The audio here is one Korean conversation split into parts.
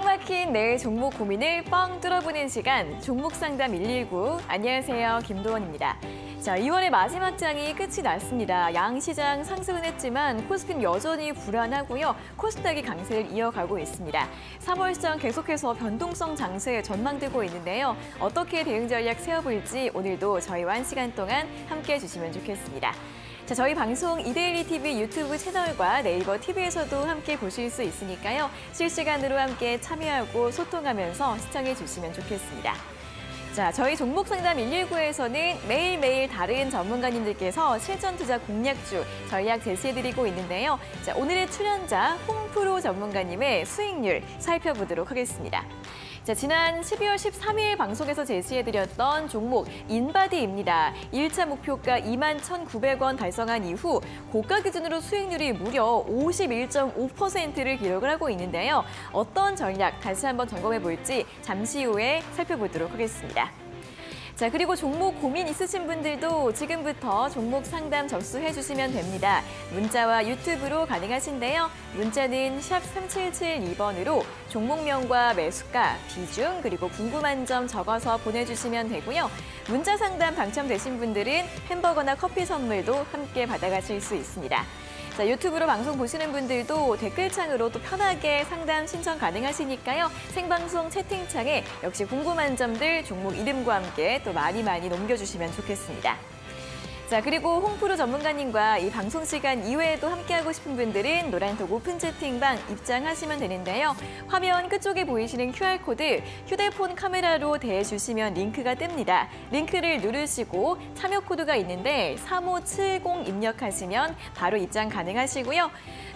꽉 막힌 내 종목 고민을 뻥 뚫어보는 시간, 종목상담 119. 안녕하세요, 김도원입니다. 자, 2월의 마지막 장이 끝이 났습니다. 양시장 상승은 했지만 코스피는 여전히 불안하고요. 코스닥이 강세를 이어가고 있습니다. 3월 시장 계속해서 변동성 장세 전망되고 있는데요. 어떻게 대응 전략 세워볼지 오늘도 저희와 1시간 동안 함께해 주시면 좋겠습니다. 자, 저희 방송 이데일리 TV 유튜브 채널과 네이버 TV에서도 함께 보실 수 있으니까요. 실시간으로 함께 참여하고 소통하면서 시청해 주시면 좋겠습니다. 자, 저희 종목상담 119에서는 매일매일 다른 전문가님들께서 실전 투자 공략주, 전략 제시해드리고 있는데요. 자, 오늘의 출연자 홍프로 전문가님의 수익률 살펴보도록 하겠습니다. 자, 지난 12월 13일 방송에서 제시해드렸던 종목 인바디입니다. 1차 목표가 21,900원 달성한 이후 고가 기준으로 수익률이 무려 51.5%를 기록을 하고 있는데요. 어떤 전략 다시 한번 점검해 볼지 잠시 후에 살펴보도록 하겠습니다. 자, 그리고 종목 고민 있으신 분들도 지금부터 종목 상담 접수해 주시면 됩니다. 문자와 유튜브로 가능하신데요. 문자는 샵 3772번으로 종목명과 매수가, 비중, 그리고 궁금한 점 적어서 보내주시면 되고요. 문자 상담 당첨되신 분들은 햄버거나 커피 선물도 함께 받아가실 수 있습니다. 자, 유튜브로 방송 보시는 분들도 댓글창으로 또 편하게 상담 신청 가능하시니까요. 생방송 채팅창에 역시 궁금한 점들 종목 이름과 함께 또 많이 남겨주시면 좋겠습니다. 자, 그리고 홍프로 전문가님과 이 방송 시간 이외에도 함께하고 싶은 분들은 노란톡 오픈 채팅방 입장하시면 되는데요. 화면 끝쪽에 보이시는 QR코드 휴대폰 카메라로 대주시면 링크가 뜹니다. 링크를 누르시고 참여 코드가 있는데 3570 입력하시면 바로 입장 가능하시고요.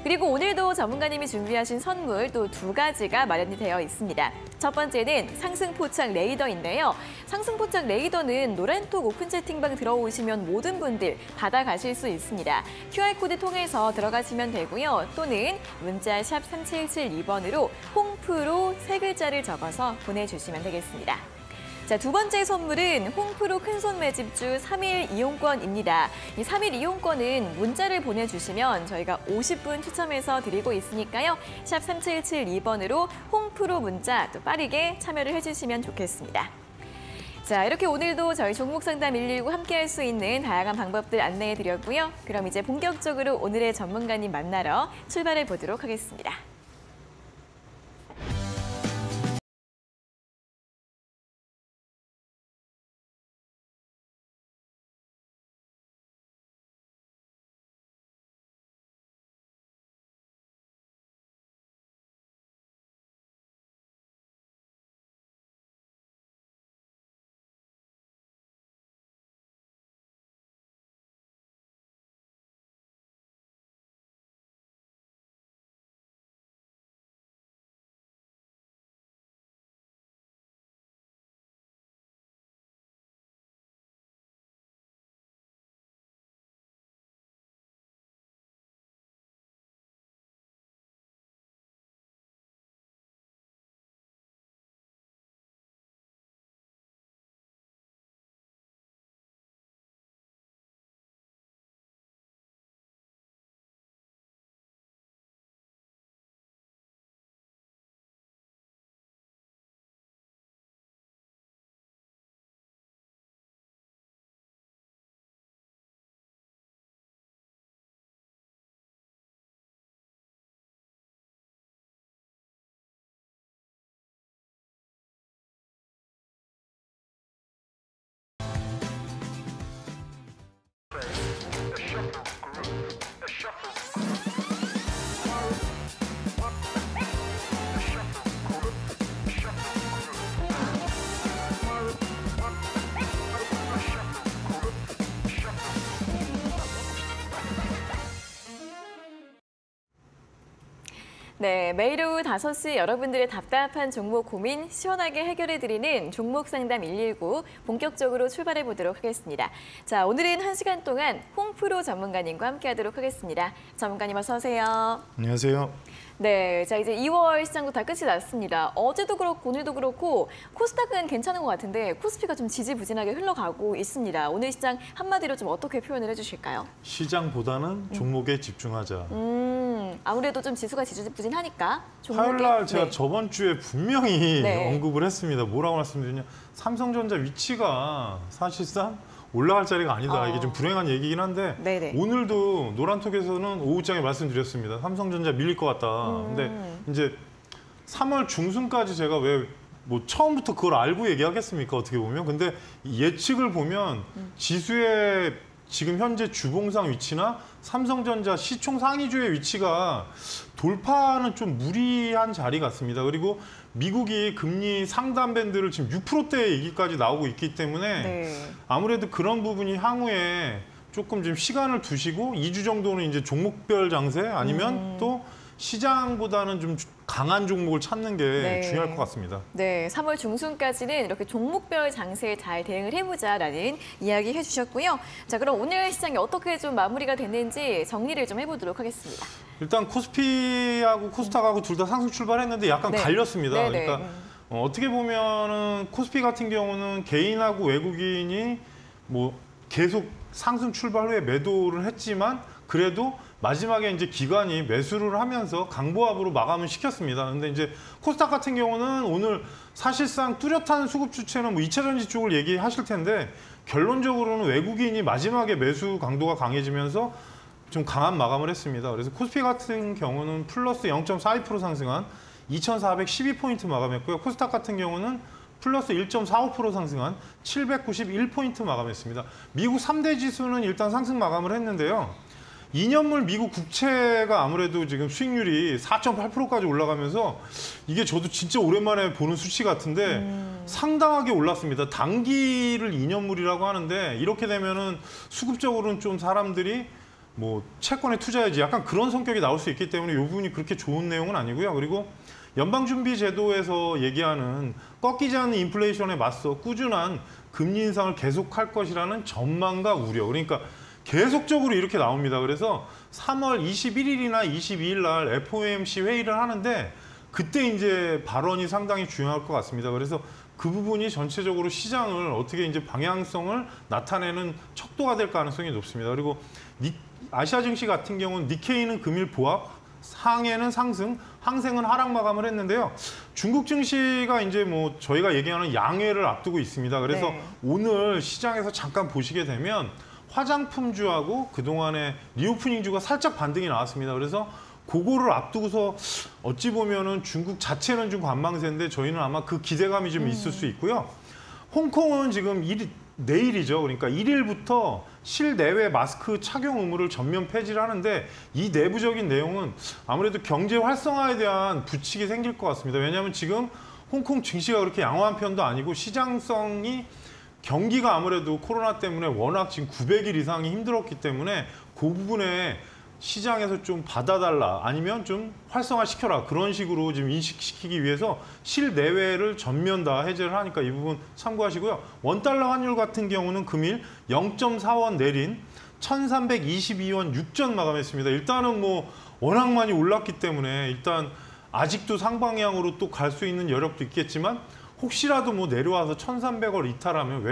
그리고 오늘도 전문가님이 준비하신 선물 또 2가지가 마련이 되어 있습니다. 첫 번째는 상승포착 레이더인데요. 상승포착 레이더는 노란톡 오픈 채팅방 들어오시면 모든 분들 받아가실 수 있습니다. QR코드 통해서 들어가시면 되고요. 또는 문자 샵 3772번으로 홍프로 3글자를 적어서 보내주시면 되겠습니다. 자, 두 번째 선물은 홍프로 큰손 매집주 3일 이용권입니다. 이 3일 이용권은 문자를 보내주시면 저희가 50분 추첨해서 드리고 있으니까요. 샵 3772번으로 홍프로 문자 또 빠르게 참여를 해주시면 좋겠습니다. 자, 이렇게 오늘도 저희 종목상담 119 함께할 수 있는 다양한 방법들 안내해드렸고요. 그럼 이제 본격적으로 오늘의 전문가님 만나러 출발해 보도록 하겠습니다. 네, 매일 오후 5시 여러분들의 답답한 종목 고민 시원하게 해결해드리는 종목상담 119 본격적으로 출발해 보도록 하겠습니다. 자, 오늘은 1시간 동안 홍프로 전문가님과 함께하도록 하겠습니다. 전문가님 어서 오세요. 안녕하세요. 네, 자 이제 2월 시장도 다 끝이 났습니다. 어제도 그렇고 오늘도 그렇고 코스닥은 괜찮은 것 같은데 코스피가 좀 지지부진하게 흘러가고 있습니다. 오늘 시장 한마디로 좀 어떻게 표현을 해주실까요? 시장보다는 종목에 집중하자. 아무래도 좀 지수가 지지부진하니까 화요일 날 제가 네. 저번 주에 분명히 네. 언급을 했습니다. 뭐라고 말씀드리냐. 삼성전자 위치가 사실상 올라갈 자리가 아니다. 이게 좀 불행한 얘기긴 한데 네네. 오늘도 노란톡에서는 오후장에 말씀드렸습니다. 삼성전자 밀릴 것 같다. 근데 이제 3월 중순까지 제가 왜 뭐 처음부터 그걸 알고 얘기하겠습니까? 어떻게 보면. 근데 예측을 보면 지수의 지금 현재 주봉상 위치나 삼성전자 시총 상위주의 위치가 돌파는 좀 무리한 자리 같습니다. 그리고 미국이 금리 상단 밴드를 지금 6%대 얘기까지 나오고 있기 때문에 네. 아무래도 그런 부분이 향후에 조금 좀 시간을 두시고 2주 정도는 이제 종목별 장세 아니면 또 시장보다는 좀 강한 종목을 찾는 게 네. 중요할 것 같습니다. 네, 3월 중순까지는 이렇게 종목별 장세에 잘 대응을 해보자라는 이야기 해주셨고요. 자, 그럼 오늘 시장이 어떻게 좀 마무리가 됐는지 정리를 좀 해보도록 하겠습니다. 일단 코스피하고 코스닥하고 둘 다 상승 출발했는데 약간 네. 갈렸습니다. 네네. 그러니까 어떻게 보면은 코스피 같은 경우는 개인하고 외국인이 뭐 계속 상승 출발 후에 매도를 했지만 그래도 마지막에 이제 기관이 매수를 하면서 강보합으로 마감을 시켰습니다. 근데 이제 코스닥 같은 경우는 오늘 사실상 뚜렷한 수급 주체는 뭐 2차 전지 쪽을 얘기하실 텐데 결론적으로는 외국인이 마지막에 매수 강도가 강해지면서 좀 강한 마감을 했습니다. 그래서 코스피 같은 경우는 플러스 0.42% 상승한 2,412포인트 마감했고요. 코스닥 같은 경우는 플러스 1.45% 상승한 791포인트 마감했습니다. 미국 3대 지수는 일단 상승 마감을 했는데요. 2년물 미국 국채가 아무래도 지금 수익률이 4.8%까지 올라가면서 이게 저도 진짜 오랜만에 보는 수치 같은데 상당하게 올랐습니다. 단기를 2년물이라고 하는데 이렇게 되면은 수급적으로는 좀 사람들이 뭐 채권에 투자해야지 약간 그런 성격이 나올 수 있기 때문에 이 부분이 그렇게 좋은 내용은 아니고요. 그리고 연방준비제도에서 얘기하는 꺾이지 않는 인플레이션에 맞서 꾸준한 금리 인상을 계속할 것이라는 전망과 우려. 그러니까 계속적으로 이렇게 나옵니다. 그래서 3월 21일이나 22일 날 FOMC 회의를 하는데 그때 이제 발언이 상당히 중요할 것 같습니다. 그래서 그 부분이 전체적으로 시장을 어떻게 이제 방향성을 나타내는 척도가 될 가능성이 높습니다. 그리고 아시아 증시 같은 경우는 니케이는 금일 보합, 상해는 상승, 항생은 하락 마감을 했는데요. 중국 증시가 이제 뭐 저희가 얘기하는 양회를 앞두고 있습니다. 그래서 네. 오늘 시장에서 잠깐 보시게 되면 화장품주하고 그동안의 리오프닝주가 살짝 반등이 나왔습니다. 그래서 그거를 앞두고서 어찌 보면은 중국 자체는 좀 관망세인데 저희는 아마 그 기대감이 좀 있을 수 있고요. 홍콩은 지금 내일이죠. 그러니까 1일부터 실내외 마스크 착용 의무를 전면 폐지를 하는데 이 내부적인 내용은 아무래도 경제 활성화에 대한 부칙이 생길 것 같습니다. 왜냐하면 지금 홍콩 증시가 그렇게 양호한 편도 아니고 시장성이 경기가 아무래도 코로나 때문에 워낙 지금 900일 이상이 힘들었기 때문에 그 부분에 시장에서 좀 받아달라 아니면 좀 활성화시켜라 그런 식으로 지금 인식시키기 위해서 실내외를 전면 다 해제를 하니까 이 부분 참고하시고요. 원달러 환율 같은 경우는 금일 0.4원 내린 1322원 6전 마감했습니다. 일단은 뭐 워낙 많이 올랐기 때문에 일단 아직도 상방향으로 또 갈 수 있는 여력도 있겠지만 혹시라도 뭐 내려와서 1,300원 이탈하면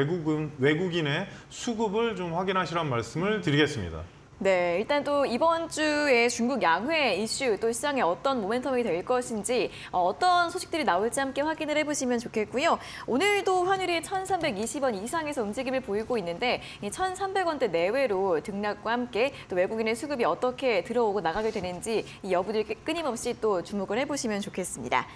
외국인의 수급을 좀 확인하시라는 말씀을 드리겠습니다. 네, 일단 또 이번 주에 중국 양회 이슈 또 시장에 어떤 모멘텀이 될 것인지 어떤 소식들이 나올지 함께 확인을 해보시면 좋겠고요. 오늘도 환율이 1,320원 이상에서 움직임을 보이고 있는데 이 1,300원대 내외로 등락과 함께 또 외국인의 수급이 어떻게 들어오고 나가게 되는지 이 여부들 끊임없이 또 주목을 해보시면 좋겠습니다.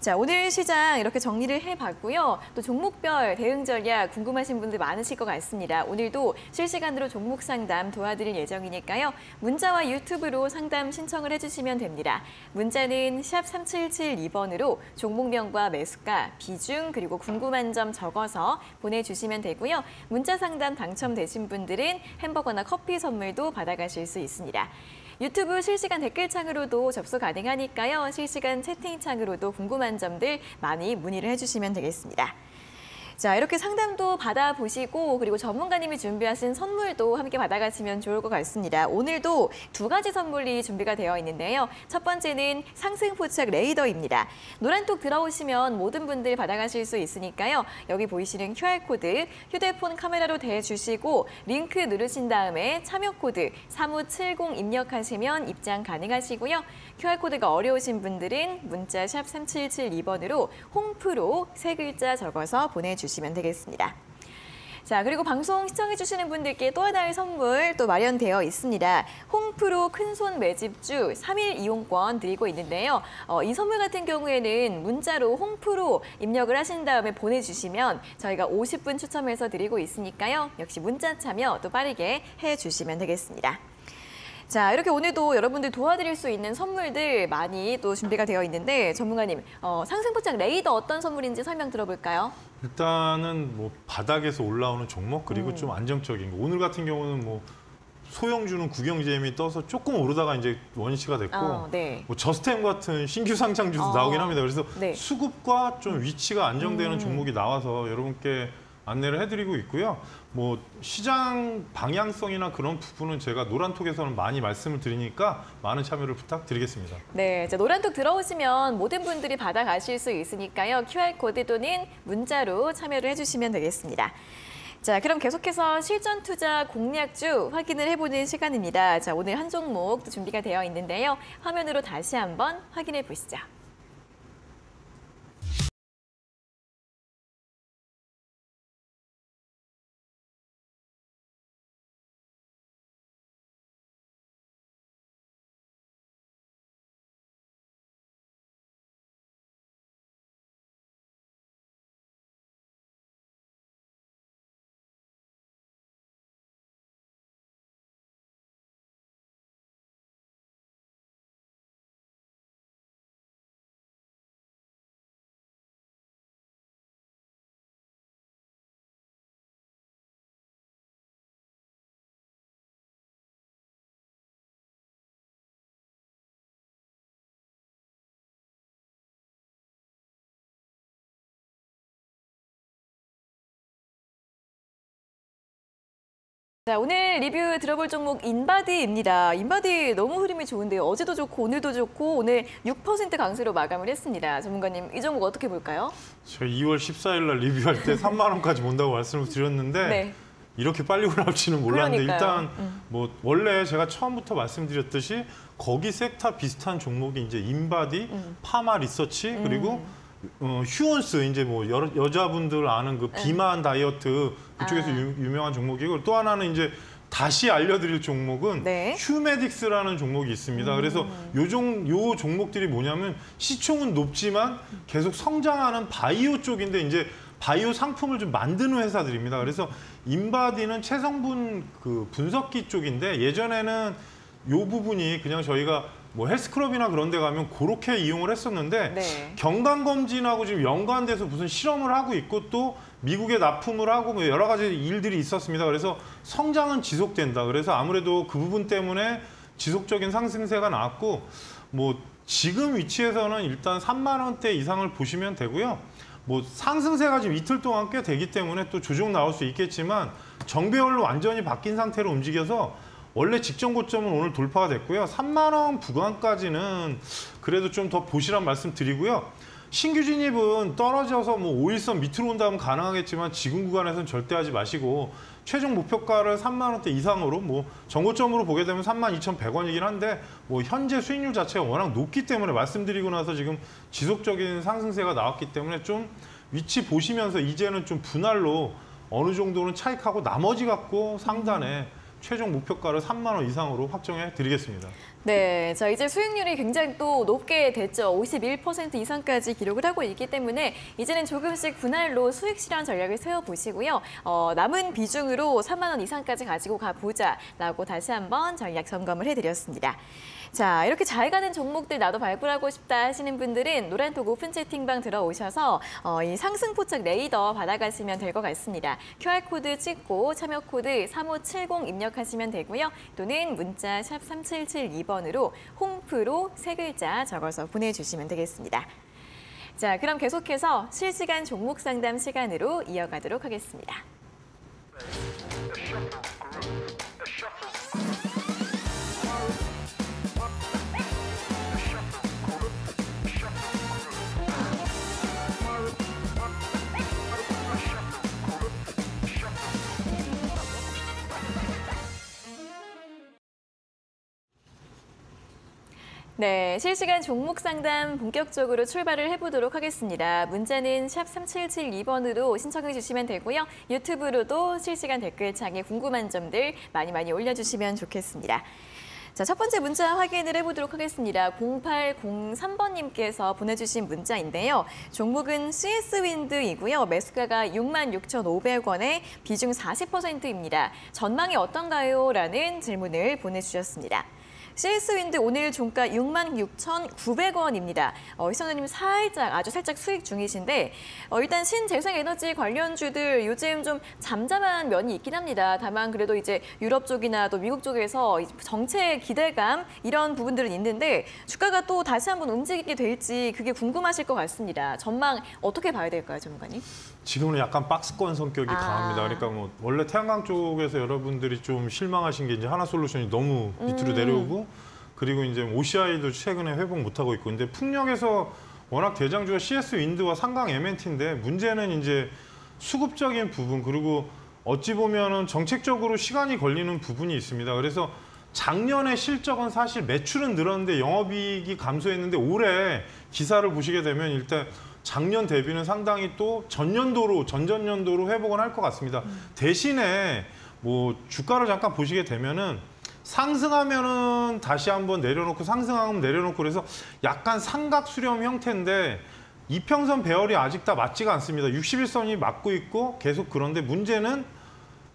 자, 오늘 시장 이렇게 정리를 해봤고요. 또 종목별 대응 전략 궁금하신 분들 많으실 것 같습니다. 오늘도 실시간으로 종목 상담 도와드릴 예정이니까요. 문자와 유튜브로 상담 신청을 해주시면 됩니다. 문자는 샵 3772번으로 종목명과 매수가, 비중 그리고 궁금한 점 적어서 보내주시면 되고요. 문자 상담 당첨되신 분들은 햄버거나 커피 선물도 받아가실 수 있습니다. 유튜브 실시간 댓글창으로도 접수 가능하니까요. 실시간 채팅창으로도 궁금한 점들 많이 문의를 해주시면 되겠습니다. 자, 이렇게 상담도 받아보시고 그리고 전문가님이 준비하신 선물도 함께 받아가시면 좋을 것 같습니다. 오늘도 두 가지 선물이 준비가 되어 있는데요. 첫 번째는 상승 포착 레이더입니다. 노란톡 들어오시면 모든 분들 받아가실 수 있으니까요. 여기 보이시는 QR코드 휴대폰 카메라로 대주시고 링크 누르신 다음에 참여 코드 3570 입력하시면 입장 가능하시고요. QR코드가 어려우신 분들은 문자 샵 3772번으로 홈프로 세 글자 적어서 보내주시면 되겠습니다. 자, 그리고 방송 시청해주시는 분들께 또 하나의 선물 또 마련되어 있습니다. 홈프로 큰손 매집주 3일 이용권 드리고 있는데요. 이 선물 같은 경우에는 문자로 홈프로 입력을 하신 다음에 보내주시면 저희가 50분 추첨해서 드리고 있으니까요. 역시 문자 참여 또 빠르게 해주시면 되겠습니다. 자, 이렇게 오늘도 여러분들 도와드릴 수 있는 선물들 많이 또 준비가 되어 있는데 전문가님, 상승포착 레이더 어떤 선물인지 설명 들어볼까요? 일단은 뭐 바닥에서 올라오는 종목 그리고 좀 안정적인 거. 오늘 같은 경우는 뭐 소형주는 국영제임이 떠서 조금 오르다가 이제 원시가 됐고 네. 뭐 저스템 같은 신규 상장주도 나오긴 합니다. 그래서 네. 수급과 좀 위치가 안정되는 종목이 나와서 여러분께 안내를 해드리고 있고요. 뭐 시장 방향성이나 그런 부분은 제가 노란톡에서는 많이 말씀을 드리니까 많은 참여를 부탁드리겠습니다. 네, 자, 노란톡 들어오시면 모든 분들이 받아가실 수 있으니까요. QR코드 또는 문자로 참여를 해주시면 되겠습니다. 자, 그럼 계속해서 실전 투자 공략주 확인을 해보는 시간입니다. 자, 오늘 한 종목 준비가 되어 있는데요. 화면으로 다시 한번 확인해 보시죠. 자, 오늘 리뷰 들어볼 종목 인바디입니다. 인바디 너무 흐름이 좋은데요. 어제도 좋고 오늘도 좋고 오늘 6% 강세로 마감을 했습니다. 전문가님, 이 종목 어떻게 볼까요? 저희 2월 14일 날 리뷰할 때 3만 원까지 본다고 말씀을 드렸는데 네. 이렇게 빨리 올라올지는 몰랐는데 그러니까요. 일단 뭐 원래 제가 처음부터 말씀드렸듯이 거기 섹터 비슷한 종목이 이제 인바디, 파마 리서치 그리고 휴원스 이제 뭐 여자분들 아는 그 비만 다이어트 그쪽에서 유명한 종목이고 또 하나는 이제 다시 알려드릴 종목은 네. 휴메딕스라는 종목이 있습니다. 그래서 요 종목들이 뭐냐면 시총은 높지만 계속 성장하는 바이오 쪽인데 이제 바이오 상품을 좀 만드는 회사들입니다. 그래서 인바디는 체성분 그 분석기 쪽인데 예전에는 요 부분이 그냥 저희가 뭐 헬스클럽이나 그런 데 가면 그렇게 이용을 했었는데 네. 경감검진하고 지금 연관돼서 무슨 실험을 하고 있고 또 미국에 납품을 하고 뭐 여러 가지 일들이 있었습니다. 그래서 성장은 지속된다. 그래서 아무래도 그 부분 때문에 지속적인 상승세가 나왔고 뭐 지금 위치에서는 일단 3만 원대 이상을 보시면 되고요. 뭐 상승세가 지금 이틀 동안 꽤 되기 때문에 또 조정 나올 수 있겠지만 정배열로 완전히 바뀐 상태로 움직여서 원래 직전 고점은 오늘 돌파가 됐고요. 3만 원 구간까지는 그래도 좀 더 보시란 말씀 드리고요. 신규 진입은 떨어져서 뭐 5일선 밑으로 온다면 가능하겠지만 지금 구간에서는 절대 하지 마시고 최종 목표가를 3만 원대 이상으로 뭐 전고점으로 보게 되면 32,100원이긴 한데 뭐 현재 수익률 자체가 워낙 높기 때문에 말씀드리고 나서 지금 지속적인 상승세가 나왔기 때문에 좀 위치 보시면서 이제는 좀 분할로 어느 정도는 차익하고 나머지 갖고 상단에 최종 목표가를 3만 원 이상으로 확정해 드리겠습니다. 네, 자 이제 수익률이 굉장히 또 높게 됐죠. 51% 이상까지 기록을 하고 있기 때문에 이제는 조금씩 분할로 수익 실현 전략을 세워보시고요. 남은 비중으로 3만 원 이상까지 가지고 가보자라고 다시 한번 전략 점검을 해드렸습니다. 자, 이렇게 잘 가는 종목들 나도 발굴하고 싶다 하시는 분들은 노란톡 오픈 채팅방 들어오셔서 이 상승 포착 레이더 받아가시면 될 것 같습니다. QR코드 찍고 참여 코드 3570 입력하시면 되고요. 또는 문자 샵 3772번으로 홈프로 세 글자 적어서 보내주시면 되겠습니다. 자, 그럼 계속해서 실시간 종목 상담 시간으로 이어가도록 하겠습니다. 네, 실시간 종목 상담 본격적으로 출발을 해보도록 하겠습니다. 문자는 샵 3772번으로 신청해 주시면 되고요. 유튜브로도 실시간 댓글창에 궁금한 점들 많이 올려주시면 좋겠습니다. 자, 첫 번째 문자 확인을 해보도록 하겠습니다. 0803번님께서 보내주신 문자인데요. 종목은 CS윈드이고요. 매수가가 66,500원에 비중 40%입니다. 전망이 어떤가요? 라는 질문을 보내주셨습니다. CS윈드 오늘 종가 66,900원입니다. 시청자님 아주 살짝 수익 중이신데 일단 신재생에너지 관련주들 요즘 좀 잠잠한 면이 있긴 합니다. 다만 그래도 이제 유럽 쪽이나 또 미국 쪽에서 정책 기대감 이런 부분들은 있는데 주가가 또 다시 한번 움직이게 될지 그게 궁금하실 것 같습니다. 전망 어떻게 봐야 될까요, 전문가님? 지금은 약간 박스권 성격이 강합니다. 그러니까 뭐 원래 태양광 쪽에서 여러분들이 좀 실망하신 게 이제 하나솔루션이 너무 밑으로 내려오고 그리고 이제 OCI도 최근에 회복 못하고 있고 근데 풍력에서 워낙 대장주가 CS윈드와 상강 MNT인데 문제는 이제 수급적인 부분 그리고 어찌 보면은 정책적으로 시간이 걸리는 부분이 있습니다. 그래서 작년에 실적은 사실 매출은 늘었는데 영업이익이 감소했는데 올해 기사를 보시게 되면 일단 작년 대비는 상당히 또 전전년도로 회복은 할 것 같습니다. 대신에 뭐 주가를 잠깐 보시게 되면은 상승하면은 다시 한번 내려놓고 상승하면 내려놓고 그래서 약간 삼각 수렴 형태인데 이평선 배열이 아직 다 맞지가 않습니다. 61선이 맞고 있고 계속 그런데 문제는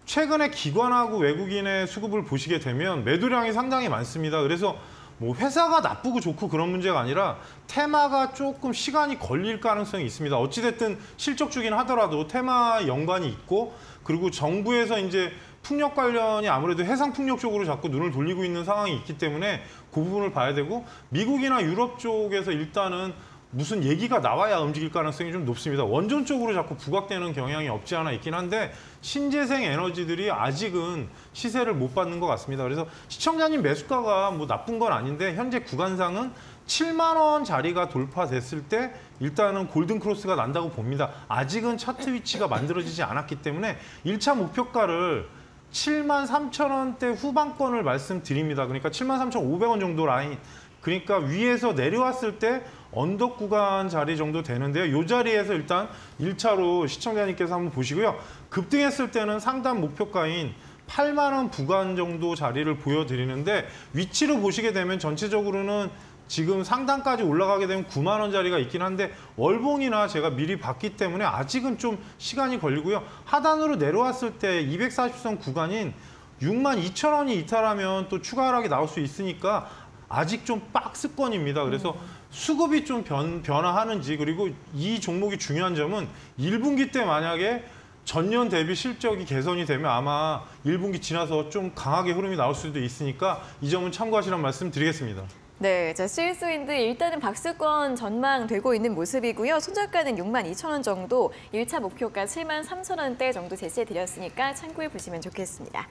최근에 기관하고 외국인의 수급을 보시게 되면 매도량이 상당히 많습니다. 그래서 뭐 회사가 나쁘고 좋고 그런 문제가 아니라 테마가 조금 시간이 걸릴 가능성이 있습니다. 어찌됐든 실적주긴 하더라도 테마 연관이 있고 그리고 정부에서 이제 풍력 관련이 아무래도 해상 풍력 쪽으로 자꾸 눈을 돌리고 있는 상황이 있기 때문에 그 부분을 봐야 되고 미국이나 유럽 쪽에서 일단은 무슨 얘기가 나와야 움직일 가능성이 좀 높습니다. 원전 쪽으로 자꾸 부각되는 경향이 없지 않아 있긴 한데 신재생 에너지들이 아직은 시세를 못 받는 것 같습니다. 그래서 시청자님 매수가가 뭐 나쁜 건 아닌데 현재 구간상은 7만 원 자리가 돌파됐을 때 일단은 골든 크로스가 난다고 봅니다. 아직은 차트 위치가 만들어지지 않았기 때문에 1차 목표가를 73,000원대 후반권을 말씀드립니다. 그러니까 73,500원 정도 라인. 그러니까 위에서 내려왔을 때 언덕 구간 자리 정도 되는데요. 이 자리에서 일단 1차로 시청자님께서 한번 보시고요. 급등했을 때는 상단 목표가인 8만 원 구간 정도 자리를 보여드리는데 위치로 보시게 되면 전체적으로는 지금 상단까지 올라가게 되면 9만 원짜리가 있긴 한데 월봉이나 제가 미리 봤기 때문에 아직은 좀 시간이 걸리고요. 하단으로 내려왔을 때 240선 구간인 62,000원이 이탈하면 또 추가 하락이 나올 수 있으니까 아직 좀 박스권입니다. 그래서 수급이 좀 변화하는지 그리고 이 종목이 중요한 점은 1분기 때 만약에 전년 대비 실적이 개선이 되면 아마 1분기 지나서 좀 강하게 흐름이 나올 수도 있으니까 이 점은 참고하시라는 말씀 드리겠습니다. 네, 자, CS윈드 일단은 박스권 전망되고 있는 모습이고요. 손절가는 62,000원 정도, 1차 목표가 73,000원대 정도 제시해드렸으니까 참고해 보시면 좋겠습니다.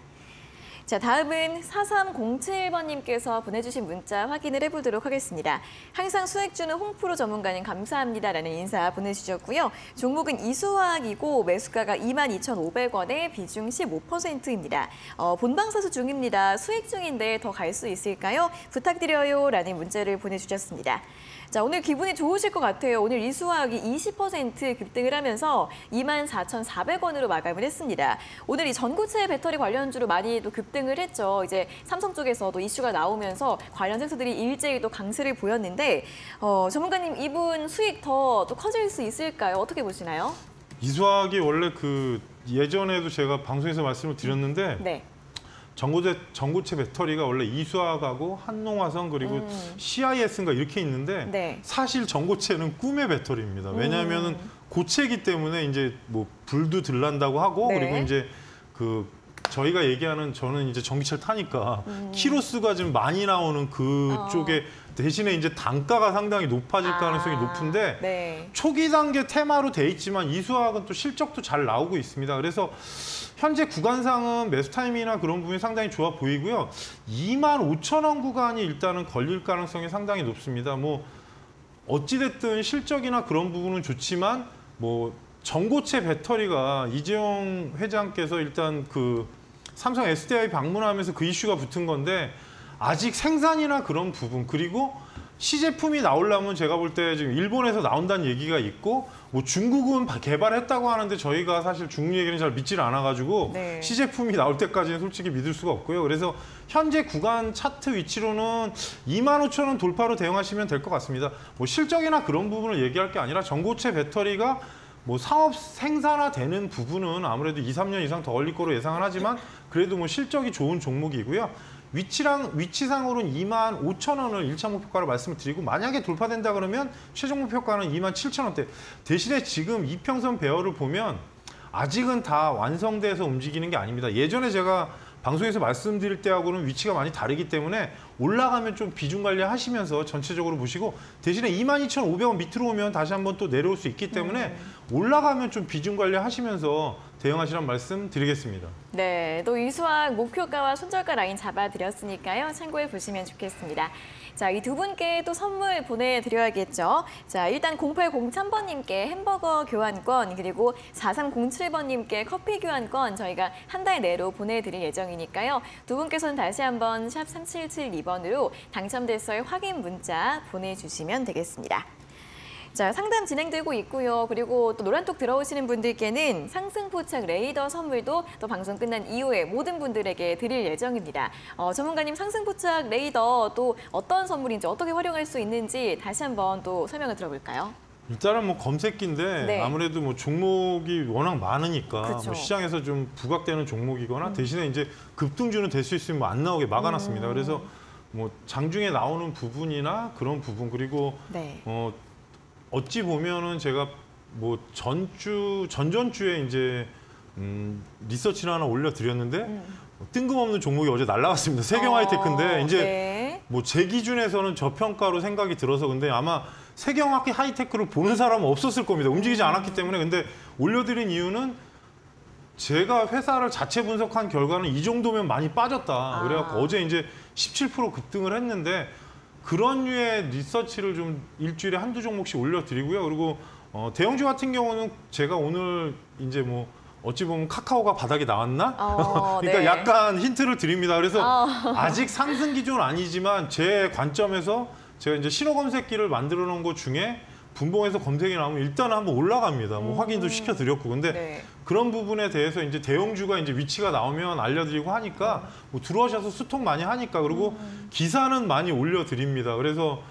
자, 다음은 4307번님께서 보내주신 문자 확인을 해보도록 하겠습니다. 항상 수익 주는 홍프로 전문가님 감사합니다라는 인사 보내주셨고요. 종목은 이수화학이고 매수가가 22,500원에 비중 15%입니다. 본방사수 중입니다. 수익 중인데 더 갈 수 있을까요? 부탁드려요 라는 문자를 보내주셨습니다. 자, 오늘 기분이 좋으실 것 같아요. 오늘 이수화학이 20% 급등을 하면서 24,400원으로 마감을 했습니다. 오늘 이 전고체 배터리 관련주로 많이 또 급등을 했죠. 이제 삼성 쪽에서도 이슈가 나오면서 관련 sektor들이 일제히 또 강세를 보였는데 전문가님 이분 수익 더 또 커질 수 있을까요? 어떻게 보시나요? 이수화학이 원래 그 예전에도 제가 방송에서 말씀을 드렸는데 네. 전고체 배터리가 원래 이수화학하고 한농화성 그리고 CIS인가 이렇게 있는데 네. 사실 전고체는 꿈의 배터리입니다. 왜냐하면은 고체이기 때문에 이제 뭐 불도 들난다고 하고 네. 그리고 이제 그 저희가 얘기하는 저는 이제 전기차를 타니까 키로수가 좀 많이 나오는 그쪽에 대신에 이제 단가가 상당히 높아질 가능성이 높은데 네. 초기 단계 테마로 돼 있지만 이 수학은 또 실적도 잘 나오고 있습니다. 그래서 현재 구간상은 매수 타이밍이나 그런 부분이 상당히 좋아 보이고요. 25,000원 구간이 일단은 걸릴 가능성이 상당히 높습니다. 뭐 어찌됐든 실적이나 그런 부분은 좋지만 뭐 전고체 배터리가 이재용 회장께서 일단 그 삼성 SDI 방문하면서 그 이슈가 붙은 건데 아직 생산이나 그런 부분 그리고 시제품이 나오려면 제가 볼 때 지금 일본에서 나온다는 얘기가 있고 뭐 중국은 개발했다고 하는데 저희가 사실 중국 얘기는 잘 믿질 않아가지고 네. 시제품이 나올 때까지는 솔직히 믿을 수가 없고요. 그래서 현재 구간 차트 위치로는 25,000원 돌파로 대응하시면 될 것 같습니다. 뭐 실적이나 그런 부분을 얘기할 게 아니라 전고체 배터리가 뭐 사업 생산화되는 부분은 아무래도 2, 3년 이상 더 걸릴 거로 예상은 하지만 그래도 뭐 실적이 좋은 종목이고요. 위치상으로는 25,000원을 1차 목표가로 말씀을 드리고 만약에 돌파된다 그러면 최종 목표가는 27,000원대. 대신에 지금 이평선 배열을 보면 아직은 다 완성돼서 움직이는 게 아닙니다. 예전에 제가 방송에서 말씀드릴 때하고는 위치가 많이 다르기 때문에 올라가면 좀 비중 관리하시면서 전체적으로 보시고 대신에 22,500원 밑으로 오면 다시 한번 또 내려올 수 있기 때문에 올라가면 좀 비중 관리하시면서 대응하시란 말씀 드리겠습니다. 네, 또 이 수학 목표가와 손절가 라인 잡아드렸으니까요. 참고해 보시면 좋겠습니다. 자, 이 두 분께 또 선물 보내드려야겠죠. 자, 일단 0803번님께 햄버거 교환권 그리고 4307번님께 커피 교환권 저희가 한 달 내로 보내드릴 예정이니까요. 두 분께서는 다시 한번 샵 3772번으로 당첨됐어요 확인 문자 보내주시면 되겠습니다. 자, 상담 진행되고 있고요. 그리고 또 노란톡 들어오시는 분들께는 상승포착 레이더 선물도 또 방송 끝난 이후에 모든 분들에게 드릴 예정입니다. 전문가님 상승포착 레이더 또 어떤 선물인지 어떻게 활용할 수 있는지 다시 한번 또 설명을 들어볼까요? 일단은 뭐 검색기인데 네. 아무래도 뭐 종목이 워낙 많으니까 그쵸. 뭐 시장에서 좀 부각되는 종목이거나 대신에 이제 급등주는 될 수 있으면 뭐 안 나오게 막아놨습니다. 그래서 뭐 장중에 나오는 부분이나 그런 부분 그리고 네. 어찌 보면은 제가 뭐 전전주에 이제 리서치를 하나 올려드렸는데 뜬금없는 종목이 어제 날라갔습니다. 세경 하이테크인데 이제 네. 뭐 제 기준에서는 저평가로 생각이 들어서 근데 아마 세경 하이테크를 보는 사람은 없었을 겁니다. 움직이지 않았기 때문에 근데 올려드린 이유는 제가 회사를 자체 분석한 결과는 이 정도면 많이 빠졌다. 그래갖고 어제 이제 17% 급등을 했는데 그런 류의 리서치를 좀 일주일에 한두 종목씩 올려드리고요. 그리고 대형주 같은 경우는 제가 오늘 이제 뭐 어찌 보면 카카오가 바닥에 나왔나? 그러니까 네. 약간 힌트를 드립니다. 그래서 아직 상승 기조는 아니지만 제 관점에서 제가 이제 신호 검색기를 만들어 놓은 것 중에 분봉에서 검색이 나오면 일단은 한번 올라갑니다. 뭐 확인도 시켜드렸고. 근데 네. 그런 부분에 대해서 이제 대형주가 이제 위치가 나오면 알려드리고 하니까 뭐 들어오셔서 수통 많이 하니까 그리고 기사는 많이 올려드립니다. 그래서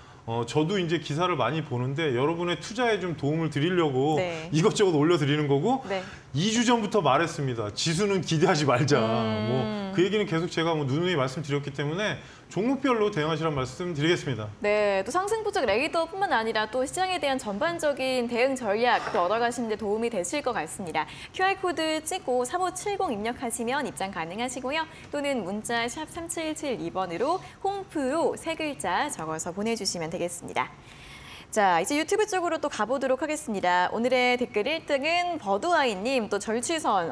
저도 이제 기사를 많이 보는데 여러분의 투자에 좀 도움을 드리려고 네. 이것저것 올려드리는 거고 네. 2주 전부터 말했습니다. 지수는 기대하지 말자. 뭐 그 얘기는 계속 제가 뭐 누누이 말씀드렸기 때문에 종목별로 대응하시란 말씀 드리겠습니다. 네, 또 상승포착 레이더뿐만 아니라 또 시장에 대한 전반적인 대응 전략도 얻어가시는 데 도움이 되실 것 같습니다. QR코드 찍고 3570 입력하시면 입장 가능하시고요. 또는 문자 샵 3772번으로 홍프로 3글자 적어서 보내주시면 되겠습니다. 자, 이제 유튜브 쪽으로 또 가보도록 하겠습니다. 오늘의 댓글 1등은 버드와이님 또 절취선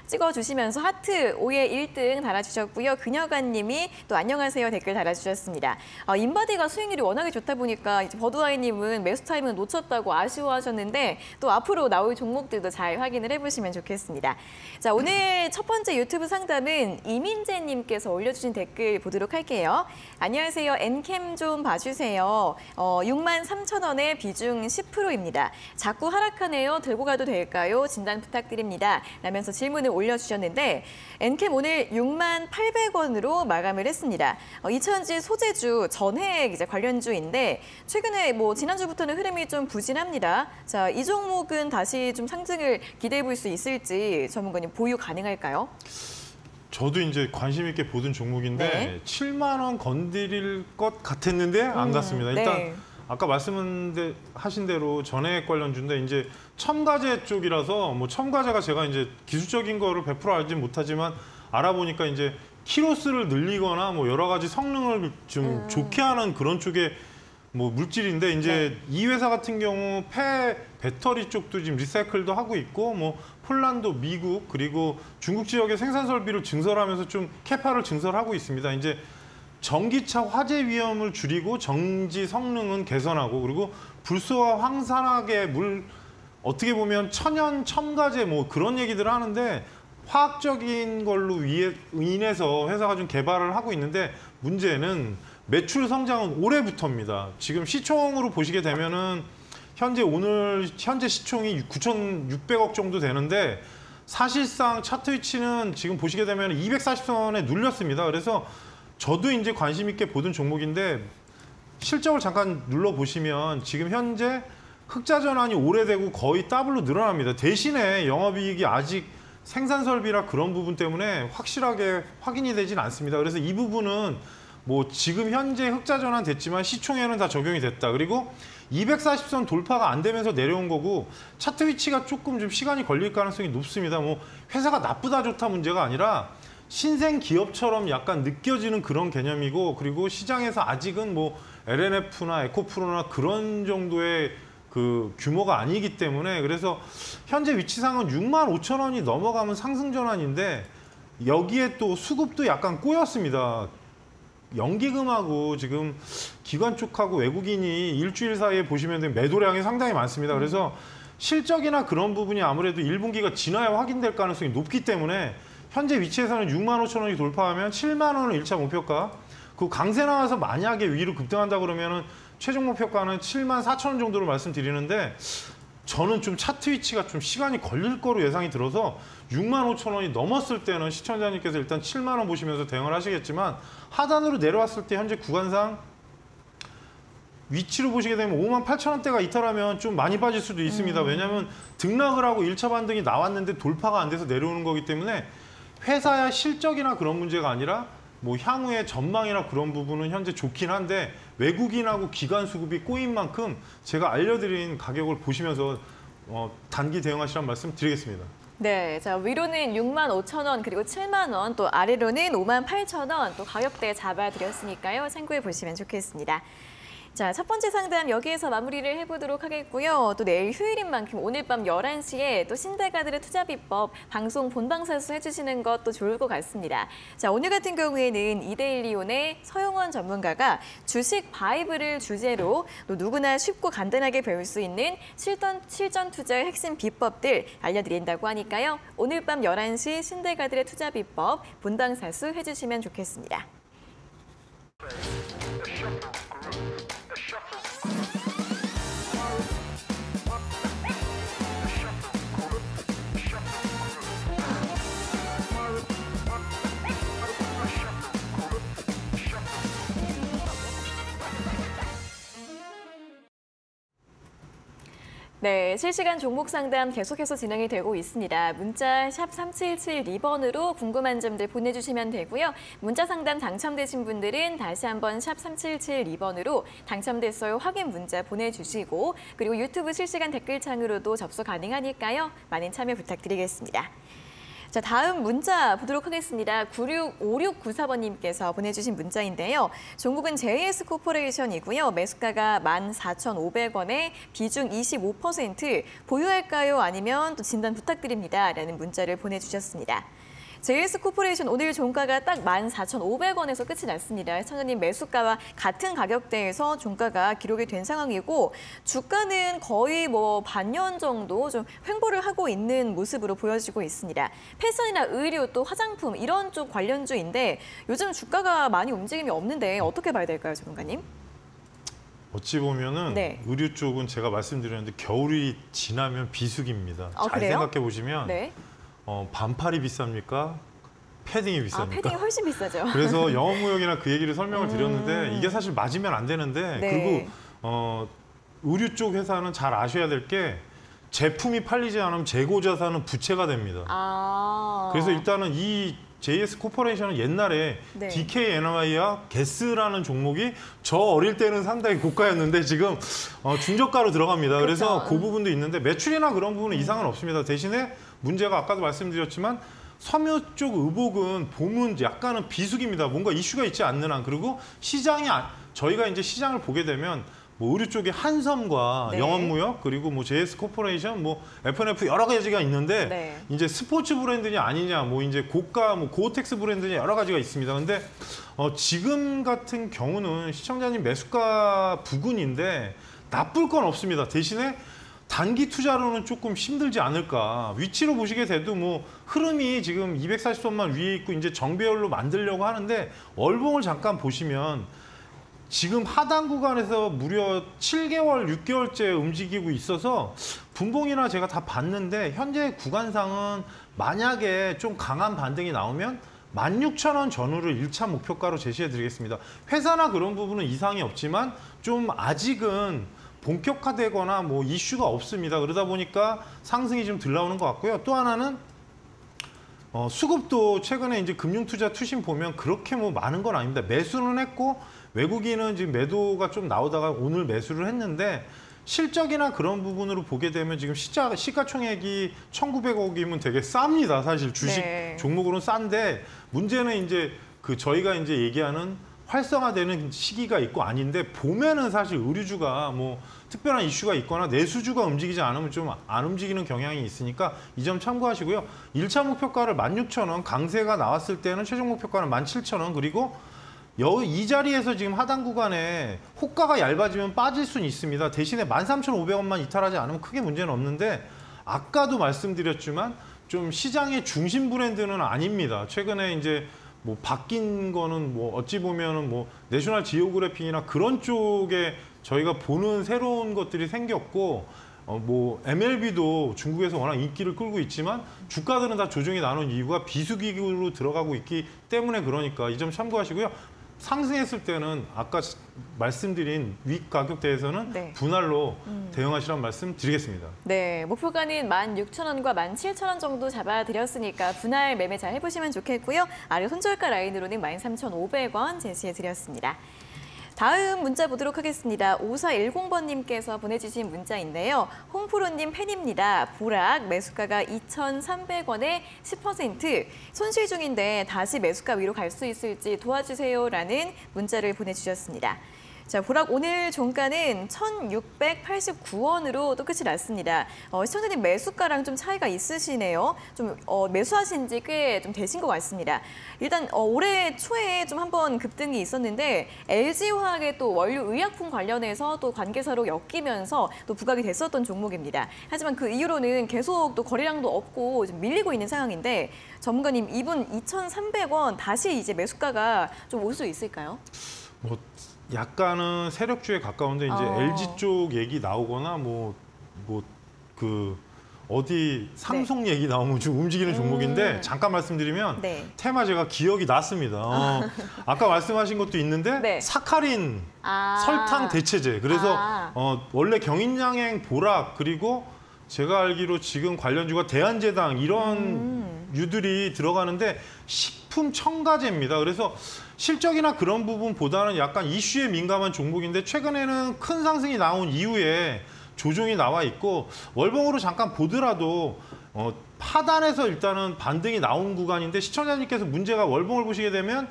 찍어주시면서 하트 5에 1등 달아주셨고요. 그녀가님이 또 안녕하세요 댓글 달아주셨습니다. 인바디가 수익률이 워낙에 좋다 보니까 이제 버드와이님은 매수 타이밍을 놓쳤다고 아쉬워하셨는데 또 앞으로 나올 종목들도 잘 확인을 해보시면 좋겠습니다. 자, 오늘 첫 번째 유튜브 상담은 이민재님께서 올려주신 댓글 보도록 할게요. 안녕하세요. 엔캠 좀 봐주세요. 63,000원에 비중 10%입니다. 자꾸 하락하네요. 들고 가도 될까요? 진단 부탁드립니다. 라면서 질문을 올려주셨는데 엔캠 오늘 68,000원으로 마감을 했습니다. 이천지 소재주 전해액 이제 관련주인데 최근에 뭐 지난주부터는 흐름이 좀 부진합니다. 자, 이 종목은 다시 좀 상승을 기대해 볼 수 있을지 전문가님 보유 가능할까요? 저도 이제 관심 있게 보던 종목인데 네. 7만 원 건드릴 것 같았는데 안 갔습니다. 일단 네. 아까 말씀하신 대로 전해액 관련주인데 이제 첨가제 쪽이라서 뭐 첨가제가 제가 이제 기술적인 거를 100% 알지 못하지만 알아보니까 이제 키로수를 늘리거나 뭐 여러 가지 성능을 좀 좋게 하는 그런 쪽의 뭐 물질인데 이제 이 회사 같은 경우 배터리 쪽도 지금 리사이클도 하고 있고 뭐 폴란드, 미국 그리고 중국 지역의 생산 설비를 증설하면서 좀 캐파를 증설하고 있습니다. 이제 전기차 화재 위험을 줄이고 전지 성능은 개선하고 그리고 불소와 황산화계 물 어떻게 보면 천연 첨가제 뭐 그런 얘기들을 하는데 화학적인 걸로 인해서 회사가 좀 개발을 하고 있는데 문제는 매출 성장은 올해부터입니다. 지금 시총으로 보시게 되면은 현재 시총이 9,600억 정도 되는데 사실상 차트 위치는 지금 보시게 되면 240선에 눌렸습니다. 그래서 저도 이제 관심 있게 보던 종목인데 실적을 잠깐 눌러보시면 지금 현재 흑자 전환이 오래되고 거의 더블로 늘어납니다. 대신에 영업이익이 아직 생산 설비라 그런 부분 때문에 확실하게 확인이 되진 않습니다. 그래서 이 부분은 뭐 지금 현재 흑자 전환 됐지만 시총에는 다 적용이 됐다. 그리고 240선 돌파가 안 되면서 내려온 거고 차트 위치가 조금 좀 시간이 걸릴 가능성이 높습니다. 뭐 회사가 나쁘다 좋다 문제가 아니라 신생 기업처럼 약간 느껴지는 그런 개념이고 그리고 시장에서 아직은 뭐 LNF나 에코프로나 그런 정도의 그 규모가 아니기 때문에 그래서 현재 위치상은 65,000원이 넘어가면 상승 전환인데 여기에 또 수급도 약간 꼬였습니다. 연기금하고 지금 기관 쪽하고 외국인이 일주일 사이에 보시면 매도량이 상당히 많습니다. 그래서 실적이나 그런 부분이 아무래도 1분기가 지나야 확인될 가능성이 높기 때문에 현재 위치에서는 65,000원이 돌파하면 7만 원을 1차 목표가 그 강세 나와서 만약에 위로 급등한다 그러면은 최종 목표가는 74,000원 정도로 말씀드리는데 저는 좀 차트 위치가 좀 시간이 걸릴 거로 예상이 들어서 65,000원이 넘었을 때는 시청자님께서 일단 7만 원 보시면서 대응을 하시겠지만 하단으로 내려왔을 때 현재 구간상 위치로 보시게 되면 58,000원대가 이탈하면 좀 많이 빠질 수도 있습니다. 왜냐하면 등락을 하고 1차 반등이 나왔는데 돌파가 안 돼서 내려오는 거기 때문에 회사의 실적이나 그런 문제가 아니라 뭐 향후의 전망이나 그런 부분은 현재 좋긴 한데 외국인하고 기관 수급이 꼬인 만큼 제가 알려드린 가격을 보시면서 단기 대응하시라는 말씀 드리겠습니다. 네, 자 위로는 65,000원 그리고 7만 원, 또 아래로는 58,000원 또 가격대 잡아드렸으니까요. 참고해 보시면 좋겠습니다. 자, 첫 번째 상담 여기에서 마무리를 해보도록 하겠고요. 또 내일 휴일인 만큼 오늘 밤 11시에 또 신대가들의 투자 비법 방송 본방사수 해주시는 것도 좋을 것 같습니다. 자, 오늘 같은 경우에는 이데일리온의 서용원 전문가가 주식 바이블을 주제로 또 누구나 쉽고 간단하게 배울 수 있는 실전 투자의 핵심 비법들 알려드린다고 하니까요. 오늘 밤 11시 신대가들의 투자 비법 본방사수 해주시면 좋겠습니다. 네, 실시간 종목 상담 계속해서 진행이 되고 있습니다. 문자 샵 3772번으로 궁금한 점들 보내주시면 되고요. 문자 상담 당첨되신 분들은 다시 한번 샵 3772번으로 당첨됐어요 확인 문자 보내주시고 그리고 유튜브 실시간 댓글창으로도 접수 가능하니까요. 많은 참여 부탁드리겠습니다. 자, 다음 문자 보도록 하겠습니다. 565694번님께서 보내주신 문자인데요. 종목은 JS코퍼레이션이고요. 매수가가 14,500원에 비중 25%, 보유할까요? 아니면 또 진단 부탁드립니다. 라는 문자를 보내주셨습니다. JS코퍼레이션 오늘 종가가 딱 14,500원에서 끝이 났습니다. 시청자님 매수가와 같은 가격대에서 종가가 기록이 된 상황이고 주가는 거의 뭐 반년 정도 좀 횡보를 하고 있는 모습으로 보여지고 있습니다. 패션이나 의류 또 화장품 이런 쪽 관련주인데 요즘 주가가 많이 움직임이 없는데 어떻게 봐야 될까요, 전문가님? 어찌 보면은 네. 의류 쪽은 제가 말씀드렸는데 겨울이 지나면 비수기입니다. 잘 그래요? 생각해 보시면 네. 반팔이 비쌉니까? 패딩이 비쌉니까? 패딩이 훨씬 비싸죠. 그래서 영업무역이나 그 얘기를 설명을 드렸는데 이게 사실 맞으면 안 되는데 네. 그리고 의류 쪽 회사는 잘 아셔야 될 게 제품이 팔리지 않으면 재고 자산은 부채가 됩니다. 그래서 일단은 이 JS 코퍼레이션은 옛날에 네. DKNY와 게스라는 종목이 저 어릴 때는 상당히 고가였는데 지금 중저가로 들어갑니다. 그래서 그렇죠. 그 부분도 있는데 매출이나 그런 부분은 이상은 없습니다. 대신에 문제가 아까도 말씀드렸지만 섬유 쪽 의복은 보면 약간은 비수기입니다. 뭔가 이슈가 있지 않는 한. 그리고 저희가 이제 시장을 보게 되면 뭐 의류 쪽에 한섬과 네. 영업무역 그리고 뭐 JS 코퍼레이션, 뭐 F&F 여러 가지가 있는데 네. 이제 스포츠 브랜드냐 아니냐, 뭐 이제 고가 뭐 고텍스 브랜드냐 여러 가지가 있습니다. 근데 지금 같은 경우는 시청자님 매수가 부근인데 나쁠 건 없습니다. 대신에 단기 투자로는 조금 힘들지 않을까. 위치로 보시게 돼도 뭐 흐름이 지금 240선만 위에 있고 이제 정배열로 만들려고 하는데 월봉을 잠깐 보시면 지금 하단 구간에서 무려 7개월, 6개월째 움직이고 있어서 분봉이나 제가 다 봤는데 현재 구간상은 만약에 좀 강한 반등이 나오면 16,000원 전후를 1차 목표가로 제시해 드리겠습니다. 회사나 그런 부분은 이상이 없지만 좀 아직은 본격화되거나 뭐 이슈가 없습니다. 그러다 보니까 상승이 좀 덜 나오는 것 같고요. 또 하나는 수급도 최근에 이제 금융투자 투신 보면 그렇게 뭐 많은 건 아닙니다. 매수는 했고 외국인은 지금 매도가 좀 나오다가 오늘 매수를 했는데 실적이나 그런 부분으로 보게 되면 지금 시가총액이 1,900억이면 되게 쌉니다. 사실 주식 네. 종목으로는 싼데 문제는 이제 저희가 이제 얘기하는 활성화되는 시기가 있고 아닌데 보면은 사실 의류주가 뭐 특별한 이슈가 있거나 내수주가 움직이지 않으면 좀 안 움직이는 경향이 있으니까 이 점 참고하시고요. 1차 목표가를 16,000원, 강세가 나왔을 때는 최종 목표가는 17,000원, 그리고 이 자리에서 지금 하단 구간에 호가가 얇아지면 빠질 수는 있습니다. 대신에 13,500원만 이탈하지 않으면 크게 문제는 없는데 아까도 말씀드렸지만 좀 시장의 중심 브랜드는 아닙니다. 최근에 이제 뭐 바뀐 거는 뭐 어찌 보면은 뭐 내셔널 지오그래픽이나 그런 쪽에 저희가 보는 새로운 것들이 생겼고 뭐 MLB도 중국에서 워낙 인기를 끌고 있지만 주가들은 다 조정이 나눈 이유가 비수기로 들어가고 있기 때문에 그러니까 이 점 참고하시고요. 상승했을 때는 아까 말씀드린 윗 가격대에서는 네. 분할로 대응하시라는 말씀 드리겠습니다. 네, 목표가는 16,000원과 17,000원 정도 잡아드렸으니까 분할 매매 잘 해보시면 좋겠고요. 아래 손절가 라인으로는 13,500원 제시해드렸습니다. 다음 문자 보도록 하겠습니다. 5410번님께서 보내주신 문자인데요. 홍프로님 팬입니다. 보락 매수가가 2,300원에 10% 손실 중인데 다시 매수가 위로 갈 수 있을지 도와주세요라는 문자를 보내주셨습니다. 자, 보락 오늘 종가는 1,689원으로 또 끝이 났습니다. 시청자님 매수가랑 좀 차이가 있으시네요. 좀 매수하신 지 꽤 좀 되신 것 같습니다. 일단 올해 초에 좀 한번 급등이 있었는데 LG화학의 또 원료 의약품 관련해서 또 관계사로 엮이면서 또 부각이 됐었던 종목입니다. 하지만 그 이후로는 계속 또 거래량도 없고 좀 밀리고 있는 상황인데 전문가님 이분 2,300원 다시 이제 매수가가 좀 올 수 있을까요? 뭐 약간은 세력주에 가까운데 이제 LG 쪽 얘기 나오거나 어디 삼성 얘기 나오면 좀 움직이는 종목인데 잠깐 말씀드리면 네. 테마 제가 기억이 났습니다. 아까 말씀하신 것도 있는데 네. 사카린 설탕 대체제. 그래서 원래 경인양행 보락 그리고 제가 알기로 지금 관련주가 대한제당 이런 유들이 들어가는데 식품 첨가제입니다. 그래서 실적이나 그런 부분보다는 약간 이슈에 민감한 종목인데 최근에는 큰 상승이 나온 이후에 조정이 나와 있고 월봉으로 잠깐 보더라도 하단에서 일단은 반등이 나온 구간인데 시청자님께서 문제가 월봉을 보시게 되면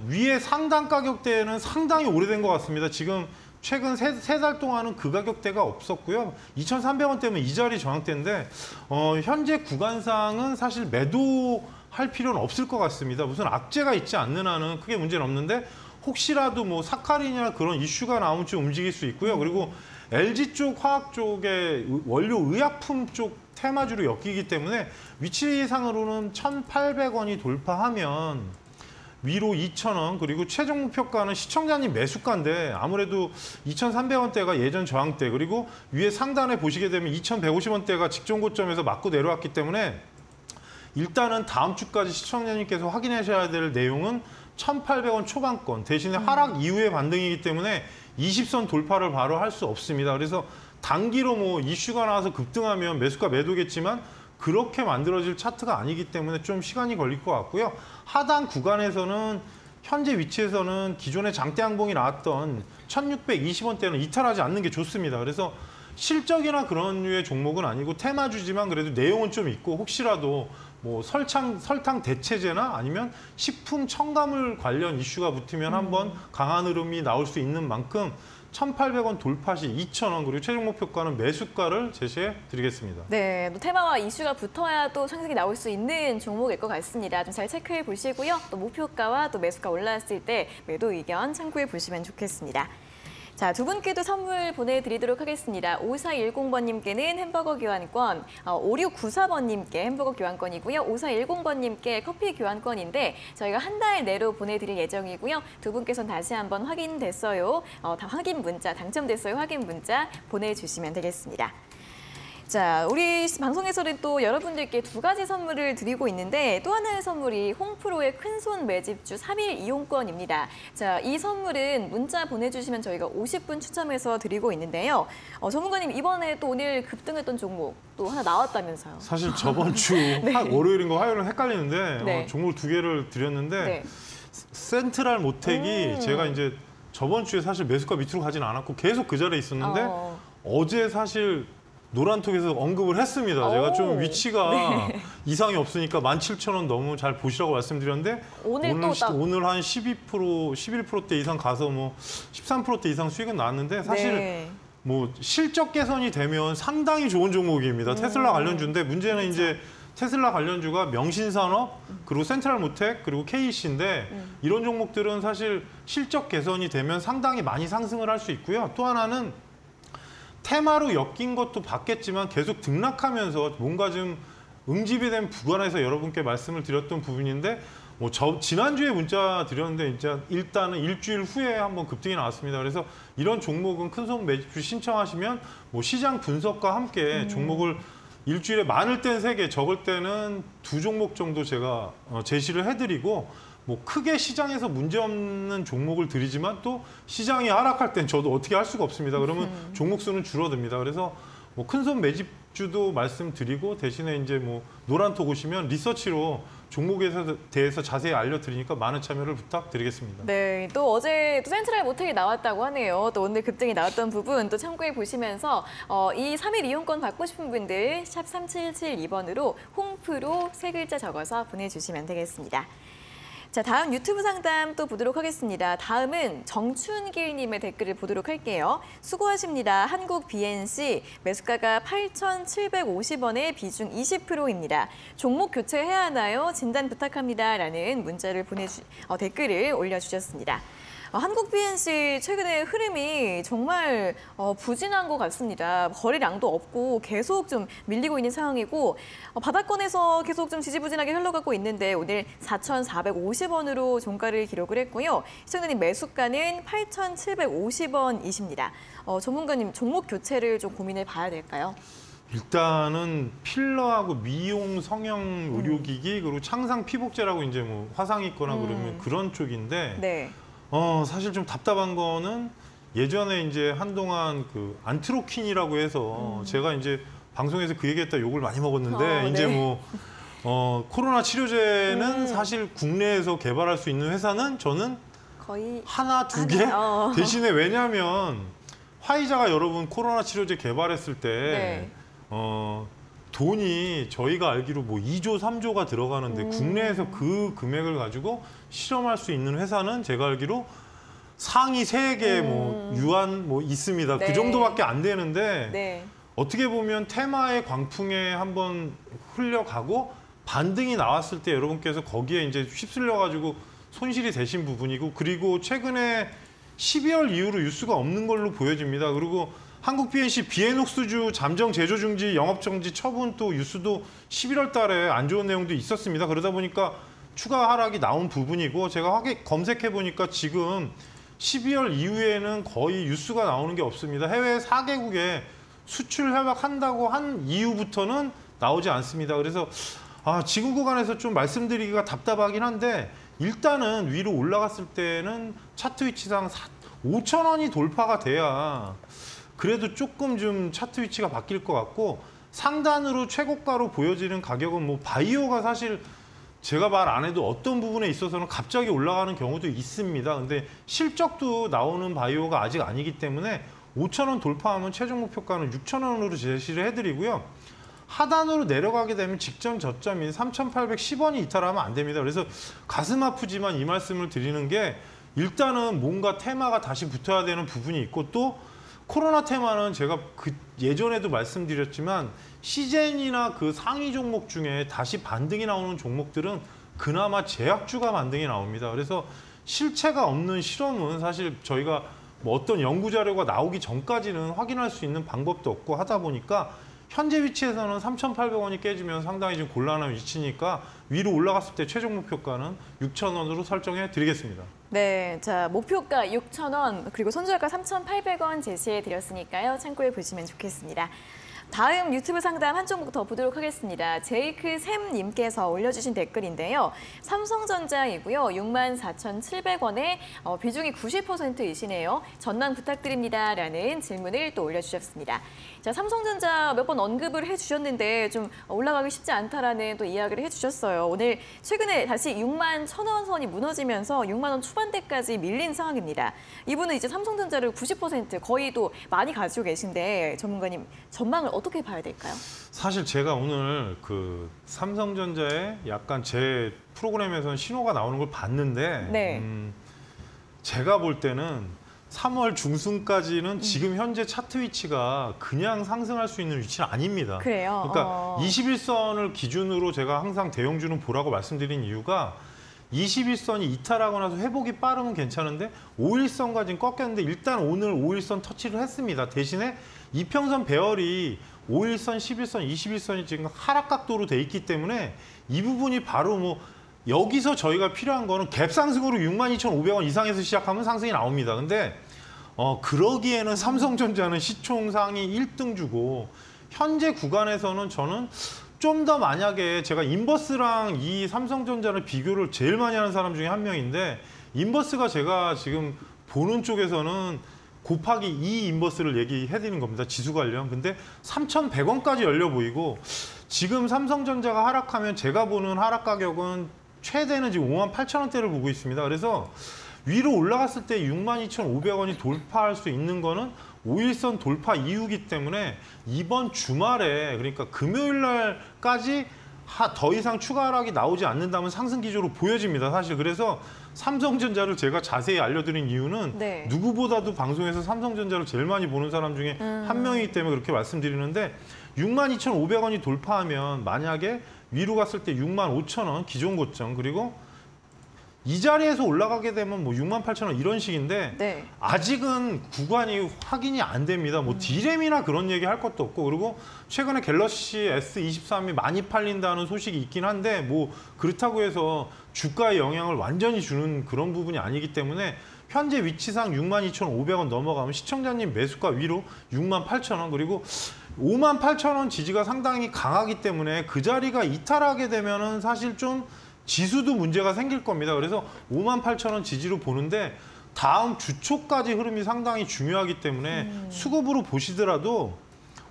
위에 상단 가격대는 상당히 오래된 것 같습니다. 지금 최근 세 달 동안은 그 가격대가 없었고요. 2,300원대면 이 자리 저항대인데 현재 구간상은 사실 매도할 필요는 없을 것 같습니다. 무슨 악재가 있지 않는 한은 크게 문제는 없는데 혹시라도 뭐 사카린이나 그런 이슈가 나오면 좀 움직일 수 있고요. 그리고 LG 쪽 화학 쪽에 원료 의약품 쪽 테마주로 엮이기 때문에 위치상으로는 1,800원이 돌파하면 위로 2,000원 그리고 최종 목표가는 시청자님 매수가인데 아무래도 2,300원대가 예전 저항대 그리고 위에 상단에 보시게 되면 2,150원대가 직전 고점에서 맞고 내려왔기 때문에 일단은 다음 주까지 시청자님께서 확인하셔야 될 내용은 1,800원 초반권 대신에 하락 이후의 반등이기 때문에 20선 돌파를 바로 할 수 없습니다. 그래서 단기로 뭐 이슈가 나와서 급등하면 매수가 매도겠지만 그렇게 만들어질 차트가 아니기 때문에 좀 시간이 걸릴 것 같고요. 하단 구간에서는 현재 위치에서는 기존에 장대 항봉이 나왔던 1,620원대는 이탈하지 않는 게 좋습니다. 그래서 실적이나 그런 류의 종목은 아니고 테마주지만 그래도 내용은 좀 있고 혹시라도 뭐 설탕 대체제나 아니면 식품 첨가물 관련 이슈가 붙으면 한번 강한 흐름이 나올 수 있는 만큼 1,800원 돌파 시 2,000원 그리고 최종 목표가는 매수가를 제시해 드리겠습니다. 네, 또 테마와 이슈가 붙어야 또 상승이 나올 수 있는 종목일 것 같습니다. 좀 잘 체크해 보시고요. 또 목표가와 또 매수가 올라왔을 때 매도 의견 참고해 보시면 좋겠습니다. 자, 두 분께도 선물 보내드리도록 하겠습니다. 5410번님께는 햄버거 교환권, 5694번님께 햄버거 교환권이고요. 5410번님께 커피 교환권인데 저희가 한 달 내로 보내드릴 예정이고요. 두 분께서는 다시 한번 확인됐어요. 확인 문자, 당첨됐어요. 확인 문자 보내주시면 되겠습니다. 자, 우리 방송에서는 또 여러분들께 두 가지 선물을 드리고 있는데 또 하나의 선물이 홍프로의 큰손 매집주 3일 이용권입니다. 자, 이 선물은 문자 보내주시면 저희가 50분 추첨해서 드리고 있는데요. 전문가님, 이번에 또 오늘 급등했던 종목 또 하나 나왔다면서요? 사실 저번 주 네. 월요일인가 화요일은 헷갈리는데 네. 종목을 두 개를 드렸는데 네. 센트럴 모텍이 제가 이제 저번 주에 사실 매수가 밑으로 가진 않았고 계속 그 자리에 있었는데 어제 사실 노란톡에서 언급을 했습니다. 제가 좀 위치가 이상이 없으니까 17,000원 너무 잘 보시라고 말씀드렸는데 오늘 한 12%, 11%대 이상 가서 뭐 13%대 이상 수익은 나왔는데 사실 뭐 실적 개선이 되면 상당히 좋은 종목입니다. 테슬라 관련주인데 문제는 그렇죠. 이제 테슬라 관련주가 명신산업, 그리고 센트럴모텍, 그리고 KEC인데 이런 종목들은 사실 실적 개선이 되면 상당히 많이 상승을 할 수 있고요. 또 하나는 테마로 엮인 것도 봤겠지만 계속 등락하면서 뭔가 좀 응집이 된 구간에서 여러분께 말씀을 드렸던 부분인데 뭐 지난주에 문자 드렸는데 이제 일단은 일주일 후에 한번 급등이 나왔습니다. 그래서 이런 종목은 큰손 매집주 신청하시면 뭐 시장 분석과 함께 종목을 일주일에 많을 땐 3개, 적을 때는 2종목 정도 제가 제시를 해드리고 뭐 크게 시장에서 문제없는 종목을 드리지만 또 시장이 하락할 땐 저도 어떻게 할 수가 없습니다. 그러면 종목 수는 줄어듭니다. 그래서 뭐 큰손 매집주도 말씀드리고 대신에 이제 뭐 노란톡 오시면 리서치로 종목에 대해서 자세히 알려드리니까 많은 참여를 부탁드리겠습니다. 네, 또 어제 또 센트럴 모텍이 나왔다고 하네요. 또 오늘 급등이 나왔던 부분 또 참고해 보시면서 이 3일 이용권 받고 싶은 분들 샵 3772번으로 홍프로 3글자 적어서 보내주시면 되겠습니다. 자, 다음 유튜브 상담 또 보도록 하겠습니다. 다음은 정춘길님의 댓글을 보도록 할게요. 수고하십니다. 한국 BNC 매수가가 8,750원에 비중 20%입니다. 종목 교체해야 하나요? 진단 부탁합니다. 라는 문자를 댓글을 올려주셨습니다. 한국 BNC 최근에 흐름이 정말 부진한 것 같습니다. 거래량도 없고 계속 좀 밀리고 있는 상황이고 바닥권에서 계속 좀 지지부진하게 흘러가고 있는데 오늘 4,450원으로 종가를 기록을 했고요. 시청자님 매수가는 8,750원이십니다. 전문가님 종목 교체를 좀 고민해 봐야 될까요? 일단은 필러하고 미용 성형 의료기기 그리고 창상 피복제라고 이제 뭐 화상 입거나 그러면 그런 쪽인데 네. 사실 좀 답답한 거는 예전에 이제 한동안 그 안트로킨이라고 해서 제가 이제 방송에서 그 얘기했다 욕을 많이 먹었는데 이제 네. 뭐 코로나 치료제는 사실 국내에서 개발할 수 있는 회사는 저는 거의 하나, 두 개 대신에 왜냐하면 화이자가 여러분 코로나 치료제 개발했을 때 돈이 저희가 알기로 뭐 2조, 3조가 들어가는데 국내에서 그 금액을 가지고 실험할 수 있는 회사는 제가 알기로 상위 3개 뭐 유한 뭐 있습니다. 네. 그 정도밖에 안 되는데 네. 어떻게 보면 테마의 광풍에 한번 흘려가고 반등이 나왔을 때 여러분께서 거기에 이제 휩쓸려 가지고 손실이 되신 부분이고 그리고 최근에 12월 이후로 뉴스가 없는 걸로 보여집니다. 그리고 한국 BNC 비에녹스주 잠정 제조 중지 영업 정지 처분 또 뉴스도 11월 달에 안 좋은 내용도 있었습니다. 그러다 보니까 추가 하락이 나온 부분이고 제가 검색해 보니까 지금 12월 이후에는 거의 뉴스가 나오는 게 없습니다. 해외 4개국에 수출 협약한다고 한 이후부터는 나오지 않습니다. 그래서 지금 구간에서 좀 말씀드리기가 답답하긴 한데 일단은 위로 올라갔을 때는 차트 위치상 5,000원이 돌파가 돼야 그래도 조금 좀 차트 위치가 바뀔 것 같고 상단으로 최고가로 보여지는 가격은 뭐 바이오가 사실 제가 말 안 해도 어떤 부분에 있어서는 갑자기 올라가는 경우도 있습니다. 근데 실적도 나오는 바이오가 아직 아니기 때문에 5,000원 돌파하면 최종 목표가는 6,000원으로 제시를 해드리고요. 하단으로 내려가게 되면 직전 저점인 3,810원이 이탈하면 안 됩니다. 그래서 가슴 아프지만 이 말씀을 드리는 게 일단은 뭔가 테마가 다시 붙어야 되는 부분이 있고 또 코로나 테마는 제가 예전에도 말씀드렸지만 시젠이나 그 상위 종목 중에 다시 반등이 나오는 종목들은 그나마 제약주가 반등이 나옵니다. 그래서 실체가 없는 실험은 사실 저희가 뭐 어떤 연구 자료가 나오기 전까지는 확인할 수 있는 방법도 없고 하다 보니까 현재 위치에서는 3,800원이 깨지면 상당히 좀 곤란한 위치니까 위로 올라갔을 때 최종 목표가는 6,000원으로 설정해 드리겠습니다. 네, 자 목표가 6,000원 그리고 손절가 3,800원 제시해 드렸으니까요. 참고해 보시면 좋겠습니다. 다음 유튜브 상담 한 종목 더 보도록 하겠습니다. 제이크 샘님께서 올려주신 댓글인데요. 삼성전자이고요. 64,700원에 비중이 90%이시네요. 전망 부탁드립니다라는 질문을 또 올려주셨습니다. 자, 삼성전자 몇 번 언급을 해주셨는데 좀 올라가기 쉽지 않다라는 또 이야기를 해주셨어요. 오늘 최근에 다시 61,000원 선이 무너지면서 6만 원 초반대까지 밀린 상황입니다. 이분은 이제 삼성전자를 90% 거의 또 많이 가지고 계신데 전문가님 전망을 어떻게 봐야 될까요? 사실 제가 오늘 그 삼성전자에 약간 제 프로그램에서는 신호가 나오는 걸 봤는데 네. 제가 볼 때는 3월 중순까지는 지금 현재 차트 위치가 그냥 상승할 수 있는 위치는 아닙니다. 그래요? 그러니까 21선을 기준으로 제가 항상 대형주는 보라고 말씀드린 이유가 21선이 이탈하고 나서 회복이 빠르면 괜찮은데 51선까지는 꺾였는데 일단 오늘 51선 터치를 했습니다. 대신에 이평선 배열이 51선, 11선, 21선이 지금 하락 각도로 돼 있기 때문에 이 부분이 바로 뭐 여기서 저희가 필요한 거는 갭 상승으로 62,500원 이상에서 시작하면 상승이 나옵니다. 근데 그러기에는 삼성전자는 시총 상위 1등 주고 현재 구간에서는 저는 좀 더 만약에 제가 인버스랑 이 삼성전자를 비교를 제일 많이 하는 사람 중에 한 명인데 인버스가 제가 지금 보는 쪽에서는 곱하기 2 인버스를 얘기해드리는 겁니다. 지수 관련. 근데 3,100원까지 열려 보이고 지금 삼성전자가 하락하면 제가 보는 하락 가격은 최대는 지금 58,000원대를 보고 있습니다. 그래서 위로 올라갔을 때 62,500원이 돌파할 수 있는 거는 5일선 돌파 이후기 때문에 이번 주말에 그러니까 금요일 날까지 더 이상 추가 하락이 나오지 않는다면 상승 기조로 보여집니다. 사실 그래서 삼성전자를 제가 자세히 알려드린 이유는 네. 누구보다도 방송에서 삼성전자를 제일 많이 보는 사람 중에 한 명이기 때문에 그렇게 말씀드리는데 62,500원이 돌파하면 만약에 위로 갔을 때 65,000원 기존 고점 그리고 이 자리에서 올라가게 되면 뭐 68,000원 이런 식인데 네. 아직은 구간이 확인이 안 됩니다. 뭐 D램이나 그런 얘기 할 것도 없고 그리고 최근에 갤럭시 S23이 많이 팔린다는 소식이 있긴 한데 뭐 그렇다고 해서 주가에 영향을 완전히 주는 그런 부분이 아니기 때문에 현재 위치상 62,500원 넘어가면 시청자님 매수가 위로 68,000원 그리고 58,000원 지지가 상당히 강하기 때문에 그 자리가 이탈하게 되면은 사실 좀 지수도 문제가 생길 겁니다. 그래서 58,000원 지지로 보는데 다음 주 초까지 흐름이 상당히 중요하기 때문에 수급으로 보시더라도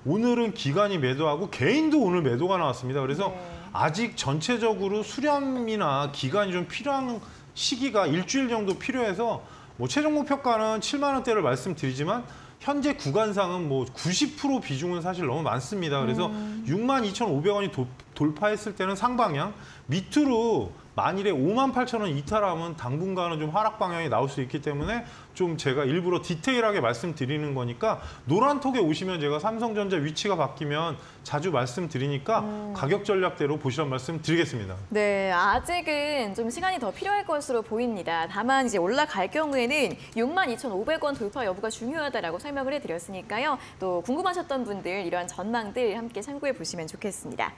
오늘은 기관이 매도하고 개인도 오늘 매도가 나왔습니다. 그래서 네. 아직 전체적으로 수렴이나 기간이 좀 필요한 시기가 일주일 정도 필요해서 뭐 최종 목표가는 7만 원대를 말씀드리지만 현재 구간상은 뭐 90% 비중은 사실 너무 많습니다. 그래서 62,500원이 돌파했을 때는 상방향, 밑으로 만일에 58,000원 이탈하면 당분간은 좀 하락 방향이 나올 수 있기 때문에 좀 제가 일부러 디테일하게 말씀드리는 거니까 노란톡에 오시면 제가 삼성전자 위치가 바뀌면 자주 말씀드리니까 가격 전략대로 보시란 말씀 드리겠습니다. 네, 아직은 좀 시간이 더 필요할 것으로 보입니다. 다만 이제 올라갈 경우에는 62,500원 돌파 여부가 중요하다라고 설명을 해드렸으니까요. 또 궁금하셨던 분들 이러한 전망들 함께 참고해 보시면 좋겠습니다.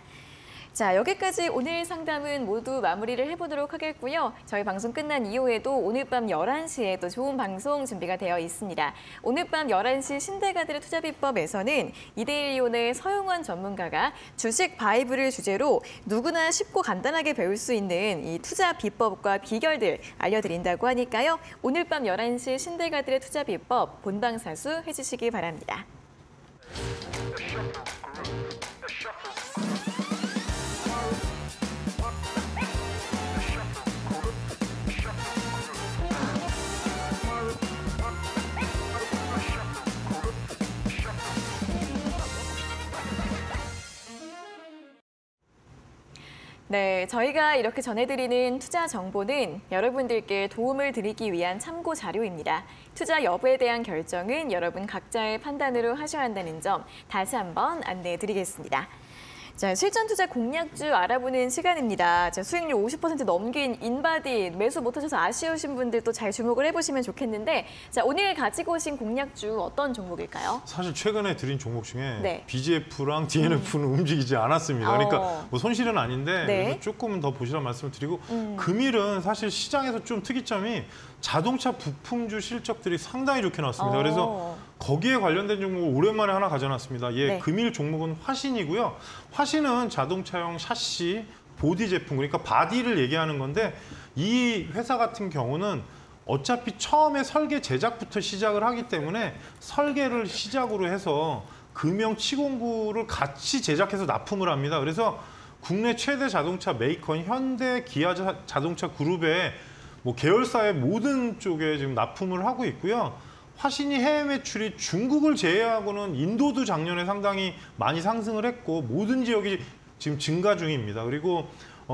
자, 여기까지 오늘 상담은 모두 마무리를 해보도록 하겠고요. 저희 방송 끝난 이후에도 오늘 밤 11시에 또 좋은 방송 준비가 되어 있습니다. 오늘 밤 11시 신대가들의 투자비법에서는 이데일리온의 서용원 전문가가 주식 바이블을 주제로 누구나 쉽고 간단하게 배울 수 있는 이 투자 비법과 비결들 알려드린다고 하니까요. 오늘 밤 11시 신대가들의 투자비법 본방사수 해주시기 바랍니다. 네, 저희가 이렇게 전해드리는 투자 정보는 여러분들께 도움을 드리기 위한 참고 자료입니다. 투자 여부에 대한 결정은 여러분 각자의 판단으로 하셔야 한다는 점 다시 한번 안내해 드리겠습니다. 자, 실전 투자 공략주 알아보는 시간입니다. 자, 수익률 50% 넘긴 인바디 매수 못하셔서 아쉬우신 분들도 잘 주목을 해보시면 좋겠는데, 자, 오늘 가지고 오신 공략주 어떤 종목일까요? 사실 최근에 드린 종목 중에 네. BGF랑 DNF는 움직이지 않았습니다. 그러니까 뭐 손실은 아닌데 네. 조금은 더 보시라는 말씀을 드리고 금일은 사실 시장에서 좀 특이점이 자동차 부품주 실적들이 상당히 좋게 나왔습니다. 그래서 거기에 관련된 종목을 오랜만에 하나 가져놨습니다. 예, 네. 금일 종목은 화신이고요. 화신은 자동차용 샤시, 보디 제품, 그러니까 바디를 얘기하는 건데 이 회사 같은 경우는 어차피 처음에 설계 제작부터 시작을 하기 때문에 설계를 시작으로 해서 금형 치공구를 같이 제작해서 납품을 합니다. 그래서 국내 최대 자동차 메이커인 현대, 기아 자동차 그룹의 뭐 계열사의 모든 쪽에 지금 납품을 하고 있고요. 화신이 해외 매출이 중국을 제외하고는 인도도 작년에 상당히 많이 상승을 했고 모든 지역이 지금 증가 중입니다. 그리고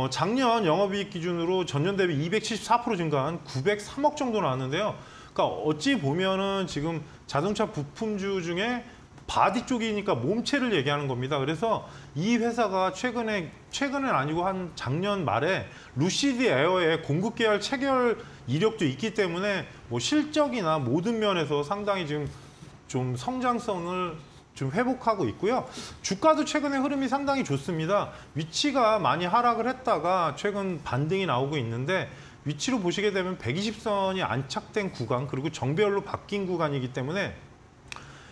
작년 영업이익 기준으로 전년 대비 274% 증가한 903억 정도 나왔는데요. 그러니까 어찌 보면은 지금 자동차 부품주 중에 바디 쪽이니까 몸체를 얘기하는 겁니다. 그래서 이 회사가 최근은 아니고 한 작년 말에 루시드 에어의 공급 계열 체결 이력도 있기 때문에 뭐 실적이나 모든 면에서 상당히 지금 좀 성장성을 좀 회복하고 있고요. 주가도 최근에 흐름이 상당히 좋습니다. 위치가 많이 하락을 했다가 최근 반등이 나오고 있는데 위치로 보시게 되면 120선이 안착된 구간 그리고 정배열로 바뀐 구간이기 때문에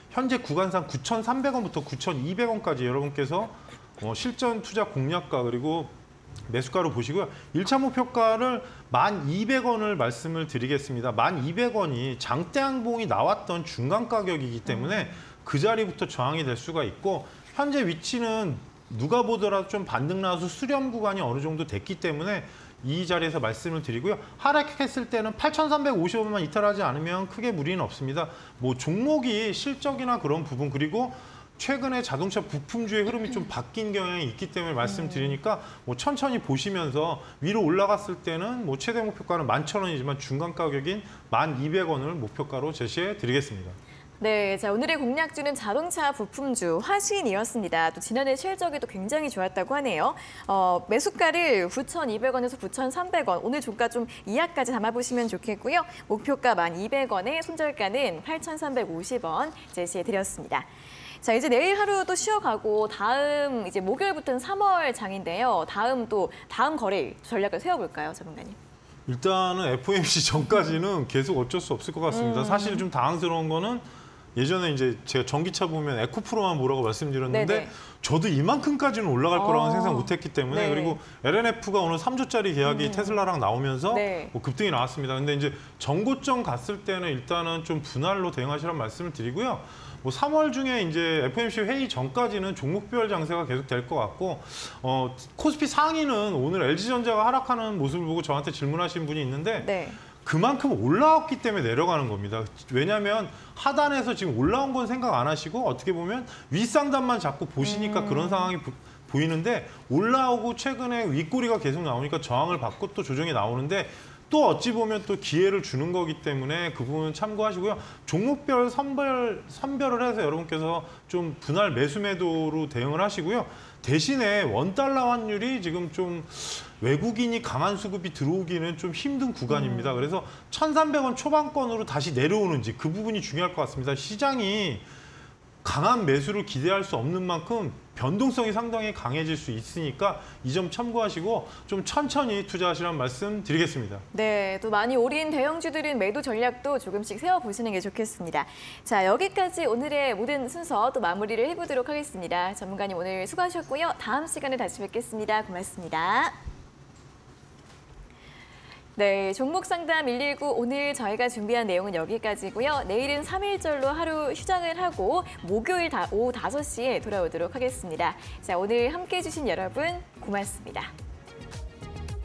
현재 구간상 9,300원부터 9,200원까지 여러분께서 실전 투자 공략가 그리고 매수가로 보시고요. 1차 목표가를 1,200원을 말씀을 드리겠습니다. 1,200원이 장대 항봉이 나왔던 중간 가격이기 때문에 그 자리부터 저항이 될 수가 있고 현재 위치는 누가 보더라도 좀 반등 나와서 수렴 구간이 어느 정도 됐기 때문에 이 자리에서 말씀을 드리고요. 하락했을 때는 8,350원만 이탈하지 않으면 크게 무리는 없습니다. 뭐 종목이 실적이나 그런 부분 그리고 최근에 자동차 부품주의 흐름이 좀 바뀐 경향이 있기 때문에 말씀드리니까 뭐 천천히 보시면서 위로 올라갔을 때는 뭐 최대 목표가는 11,000원이지만 중간 가격인 1,200원을 목표가로 제시해 드리겠습니다. 네, 자 오늘의 공략주는 자동차 부품주 화신이었습니다. 또 지난해 실적이 또 굉장히 좋았다고 하네요. 매수가를 9,200원에서 9,300원, 오늘 종가 좀 이하까지 담아보시면 좋겠고요. 목표가 1,200원에 손절가는 8,350원 제시해드렸습니다. 자, 이제 내일 하루 또 쉬어가고 다음 이제 목요일부터는 3월 장인데요. 다음 거래일 전략을 세워볼까요, 전문가님? 일단은 FOMC 전까지는 계속 어쩔 수 없을 것 같습니다. 사실 좀 당황스러운 거는 예전에 이제 제가 전기차 보면 에코프로만 뭐라고 말씀드렸는데 네네. 저도 이만큼까지는 올라갈 거라고는 생각 못했기 때문에 네. 그리고 LNF가 오늘 3조짜리 계약이 테슬라랑 나오면서 네. 뭐 급등이 나왔습니다. 근데 이제 전고점 갔을 때는 일단은 좀 분할로 대응하시라는 말씀을 드리고요. 뭐 3월 중에 이제 FOMC 회의 전까지는 종목별 장세가 계속 될 것 같고 코스피 상위는 오늘 LG전자가 하락하는 모습을 보고 저한테 질문하신 분이 있는데 네. 그만큼 올라왔기 때문에 내려가는 겁니다. 왜냐하면 하단에서 지금 올라온 건 생각 안 하시고 어떻게 보면 윗상단만 자꾸 보시니까 그런 상황이 보이는데 올라오고 최근에 윗꼬리가 계속 나오니까 저항을 받고 또 조정이 나오는데 또 어찌 보면 또 기회를 주는 거기 때문에 그 부분은 참고하시고요. 종목별 선별을 해서 여러분께서 좀 분할 매수 매도로 대응을 하시고요. 대신에 원달러 환율이 지금 좀 외국인이 강한 수급이 들어오기는 좀 힘든 구간입니다. 그래서 1,300원 초반권으로 다시 내려오는지 그 부분이 중요할 것 같습니다. 시장이 강한 매수를 기대할 수 없는 만큼 변동성이 상당히 강해질 수 있으니까 이 점 참고하시고 좀 천천히 투자하시라는 말씀 드리겠습니다. 네, 또 많이 오린 대형주들은 매도 전략도 조금씩 세워보시는 게 좋겠습니다. 자, 여기까지 오늘의 모든 순서 또 마무리를 해보도록 하겠습니다. 전문가님 오늘 수고하셨고요. 다음 시간에 다시 뵙겠습니다. 고맙습니다. 네, 종목 상담 119 오늘 저희가 준비한 내용은 여기까지고요. 내일은 3일절로 하루 휴장을 하고 목요일 오후 5시에 돌아오도록 하겠습니다. 자, 오늘 함께해 주신 여러분 고맙습니다.